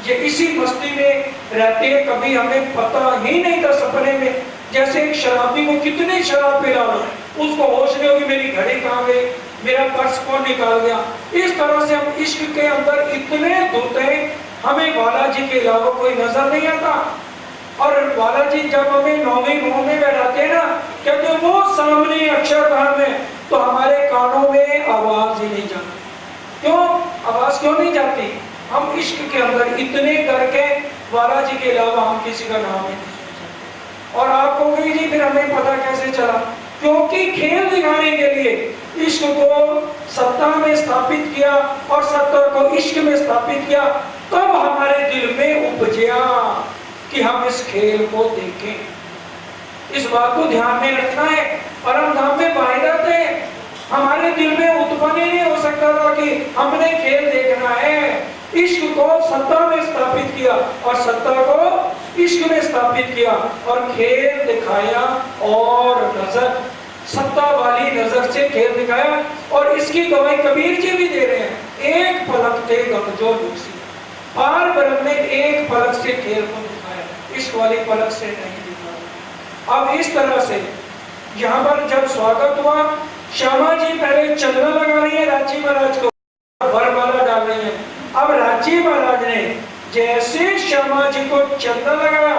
ये इसी मस्ती में रहते हैं। कभी हमें पता ही नहीं था सपने में, जैसे एक शराबी को कितनी शराब पिला लो उसको होश नहीं होगी मेरी घड़ी कहाँ गई, मेरा पर्स कौन निकाल गया। इस तरह से हम इश्क के अंदर इतने धुते हैं, हमें बालाजी के अलावा कोई नजर नहीं आता। और बालाजी जब हमें नौवीं मुंह में बैठाते हैं ना, कहते वो सामने अक्षरधाम में, तो हमारे कानों में आवाज ही नहीं जाती। क्यों आवाज क्यों नहीं जाती? हम इश्क के अंदर इतने करके बालाजी के अलावा हम किसी का नाम नहीं सुनते। और आप कहोगे जी फिर हमें पता कैसे चला? क्योंकि खेल दिखाने के लिए इश्क को सत्ता में स्थापित किया और सत्ता को इश्क में स्थापित किया, तब हमारे दिल में उपजया कि हम इस खेल को देखें। इस बात को ध्यान में रखना है। परम धाम में वाहिदत है, हमारे दिल में उत्पन्न ही नहीं हो सकता था कि हमने खेल देखना है। इश्क को सत्ता में स्थापित किया और सत्ता को इश्क में स्थापित किया और खेल दिखाया और नजर सत्ता वाली नजर से खेल दिखाया। और इसकी गवाही कबीर जी भी दे रहे हैं, एक पलक थे गमजो लूसी, पार ब्रह्म ने एक पलक से खेल को दिखाया, इश्क वाली पलक से नहीं दिखाया। अब इस तरह से यहाँ पर जब स्वागत हुआ, श्यामा जी पहले चंदन लगा रही है राजी महाराज को, वरमाला डाल रही है। अब राजी महाराज ने जैसे श्यामा जी को चंदन लगाया,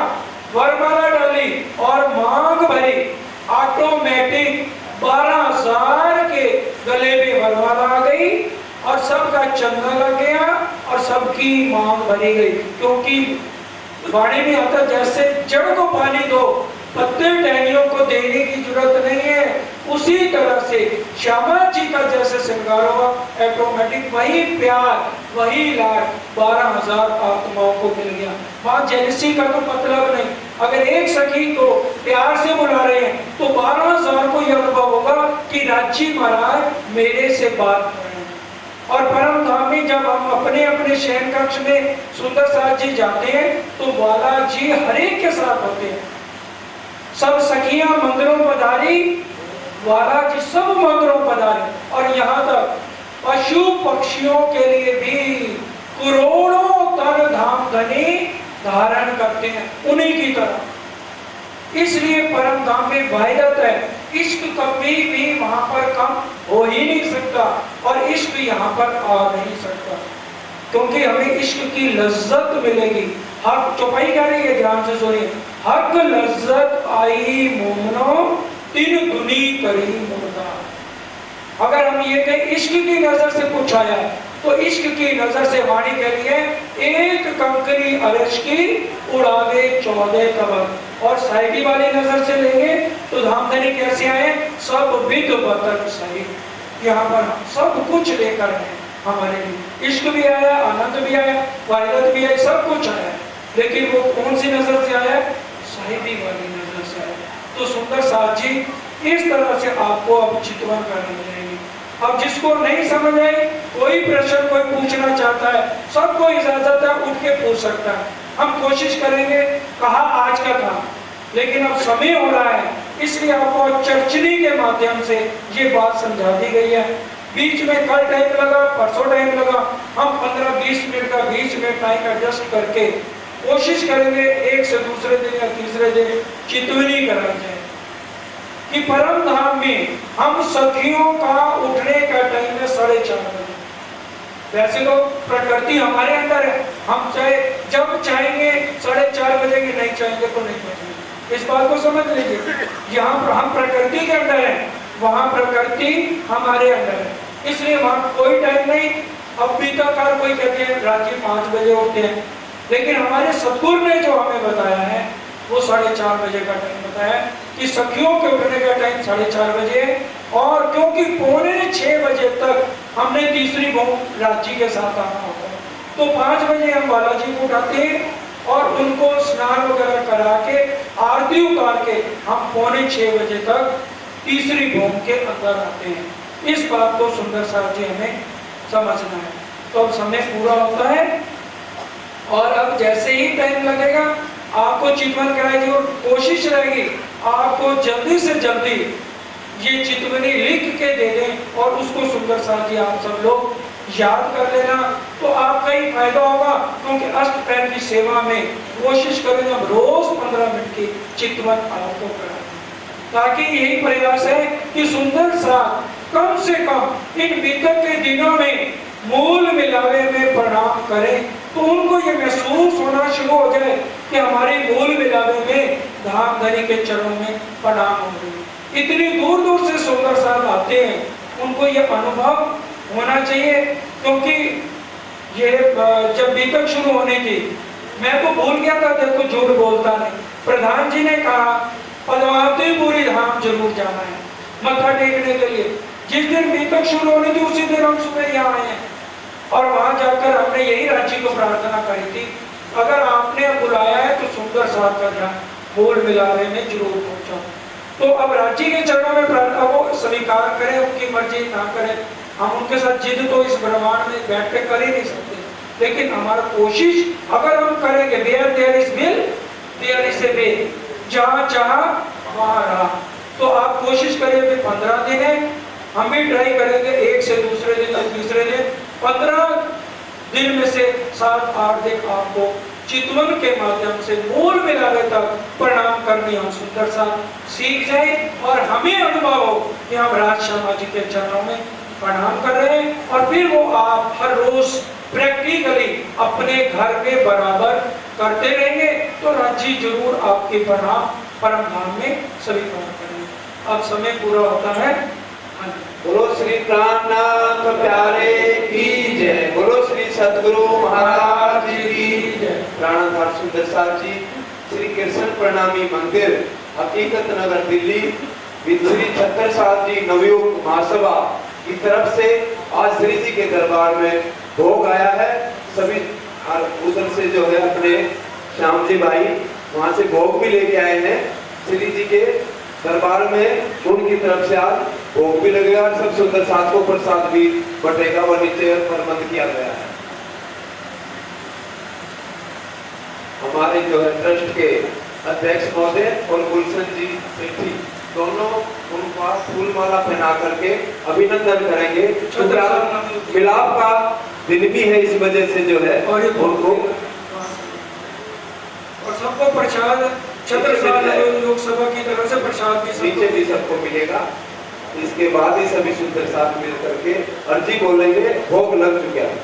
वरमाला डाली और मांग भरी, ऑटोमेटिक 12,000 के गले में वरमाला आ गई और सबका चंदन लग गया और सबकी मांग भरी गई। क्योंकि वाणी में आता जैसे जड़ को पानी दो, पत्ते टहनियों को देने की जरूरत नहीं है, उसी तरह से श्यामा जी का जैसे श्रृंगार हुआ, ऑटोमेटिक वही प्यार वही लाड 12,000 आत्माओं को मिल गया। मां जेलसी का तो मतलब नहीं, अगर एक सखी को प्यार से बुला रहे हैं तो 12,000 को यह अनुभव होगा कि राजी महाराज मेरे से बात कर रहे हैं। और परम धाम में जब हम अपने अपने शयन कक्ष में सुंदर साथ जी जाते हैं तो बालाजी हरेक के साथ होते हैं। सब सखियां मंदिरों पधारी, बालाजी सब मंदिरों पधारे। और यहाँ तक पशु पक्षियों के लिए भी करोड़ों तन धाम धनी धारण करते हैं उन्हीं की तरह। इसलिए परम धाम में वाहिदत है, इश्क कभी भी वहां पर कम हो ही नहीं सकता और इश्क यहाँ पर आ नहीं सकता, क्योंकि हमें इश्क की लज्जत मिलेगी। हक चौपाई कह रही है, ध्यान से सुनिए, हक लज्जत आई मोमनो तीन दुनी करी मुर्दा। अगर हम ये कहें इश्क की नजर से कुछ आया है तो इश्क की नजर से वाणी के लिए एक कंकरी अर्श की उड़ावे 14 कबर। और साइडी वाली नजर से लेंगे तो धामधनी कैसे आए? सब विद बतक सही, यहाँ पर सब कुछ लेकर है हमारे लिए। इश्क भी आया, आनंद भी आया, वाहिदत भी आई, सब कुछ आया, लेकिन वो कौन सी नजर से आया? साहिबी वाली नजर से आया। तो सुंदर साथ जी इस तरह से आपको अब चितवन करनी पड़ेगी। अब जिसको नहीं समझ आई, कोई प्रश्न कोई पूछना चाहता है, सबको इजाजत है, उठ के पूछ सकता है। हम कोशिश करेंगे, कहा आज का था लेकिन अब समय हो रहा है, इसलिए आपको चर्चनी के माध्यम से ये बात समझा दी गई है। बीच में कल टाइम लगा, परसों टाइम लगा, हम 15-20 मिनट का बीच में टाइम एडजस्ट करके कोशिश करेंगे एक से दूसरे दिन या तीसरे दिन चितवनी कराई जाए कि परम धाम में हम सखियों का उठने का टाइम है 4:30 बजे। वैसे तो प्रकृति हमारे अंदर है, हम चाहे जब चाहेंगे 4:30 बजे की, नहीं चाहेंगे तो नहीं बजेंगे। इस बात को समझ लीजिए, यहाँ पर हम प्रकृति के अंदर है, वहाँ प्रकृति हमारे अंदर है, इसलिए वहाँ कोई टाइम नहीं। अब बीताकार कोई कहते हैं रात 5 बजे उठते हैं, लेकिन हमारे सतगुरु ने जो हमें बताया है वो 4:30 बजे का टाइम बताया कि सखियों के उठने का टाइम 4:30 बजे है। और क्योंकि 5:45 बजे तक हमने तीसरी बहू राजी के साथ आना होता है, तो 5 बजे हम बालाजी को उठाते हैं और उनको स्नान वगैरह करा के आरती उतार के हम 5:45 बजे तक तीसरी भूमि के अंदर आते हैं। इस बात को सुंदर साहब जी हमें समझना है। तो अब समय पूरा होता है और अब जैसे ही टाइम लगेगा आपको चितवन कराएगी और कोशिश रहेगी आपको जल्दी से जल्दी ये चितवनी लिख के दे दें और उसको सुंदर साथ ही आप सब लोग याद कर लेना, तो आपका ही फायदा होगा। क्योंकि अष्टपैर की सेवा में कोशिश करें हम रोज 15 मिनट की चितवन आपको कराएं, ताकि यही प्रयास है कि सुंदर साथ कम से कम इन बीतक के दिनों में मूल मिलावे में प्रणाम करें, तो उनको ये महसूस होना शुरू हो जाए कि हमारे मूल मिलावे में धाम धनी के चरणों में प्रणाम हो रही। इतनी दूर दूर से सुंदर साथ आते हैं, उनको ये अनुभव होना चाहिए। क्योंकि ये जब बीतक शुरू होने की, मैं तो भूल गया था, देखो झूठ बोलता नहीं, प्रधान जी ने कहा पद्मावतीपुरी धाम जरूर जाना है मत्था टेकने के लिए। जिस दिन बीतक शुरू होनी थी उसी दिन हम सुबह यहाँ आए हैं, और वहां जाकर हमने यही राज्य को प्रार्थना करी थी, अगर आपने बुलाया है तो सुंदर साथ का ध्यान मूल मिलावे में जरूर पहुंचाओ। तो अब राज्य के चरणों में प्रार्थना वो स्वीकार करें, उनकी मर्जी ना करें, हम उनके साथ जिद तो इस ब्रह्मांड में बैठ के कर ही नहीं सकते, लेकिन हमारा कोशिश अगर हम करेंगे, where there is will there is a way, जहाँ चाहा वहाँ रहा। तो आप कोशिश करिए, 15 दिन है, हम भी ट्राई करेंगे एक से दूसरे दिन या तीसरे दिन, 15 दिन में से 7-8 दिन आपको चितवन के माध्यम से मूल मिलावे तक प्रणाम करनी हम सुंदर सा सीख जाए, और हमें अनुभव हो कि हम राज शर्मा जी के चरणों में प्रणाम कर रहे हैं। और फिर वो आप हर रोज प्रैक्टिकली अपने घर में बराबर करते रहेंगे, तो राज्य जरूर आपके प्रणाम परम धाम में स्वीकार करेंगे। अब समय पूरा होता है। बोलो श्री प्राणनाथ प्यारे की जय, बोलो श्री सदगुरु महाराज जी की जय। प्राणनाथ सुंदर साथ जी श्री कृष्ण प्रणामी मंदिर, हकीकत नगर, दिल्ली, श्री छत्तर साथ जी नवयुग महासभा की तरफ से आज श्री जी के दरबार में भोग आया है। सभी उधर से जो है अपने श्याम जी भाई वहां से भोग भी लेके आए हैं श्री जी के दरबार में, उनकी तरफ से आज भोग भी लगेगा, और सब सुंदर साथ को प्रसाद भी बटेगा, वह नीचे प्रबंध किया गया है। हमारे जो है ट्रस्ट के अध्यक्ष महोदय और गुलशन जी सेठी दोनों उनका फूल माला पहना करके अभिनंदन करेंगे, क्योंकि मिलाप का दिन भी है, इस वजह से जो है और उनको और सबको प्रसाद छत्रसाल लोकसभा की तरफ से प्रसाद नीचे भी सबको मिलेगा। इसके बाद ही सभी सुंदर साथ मिल करके अर्जी बोलेंगे, भोग लग चुका है।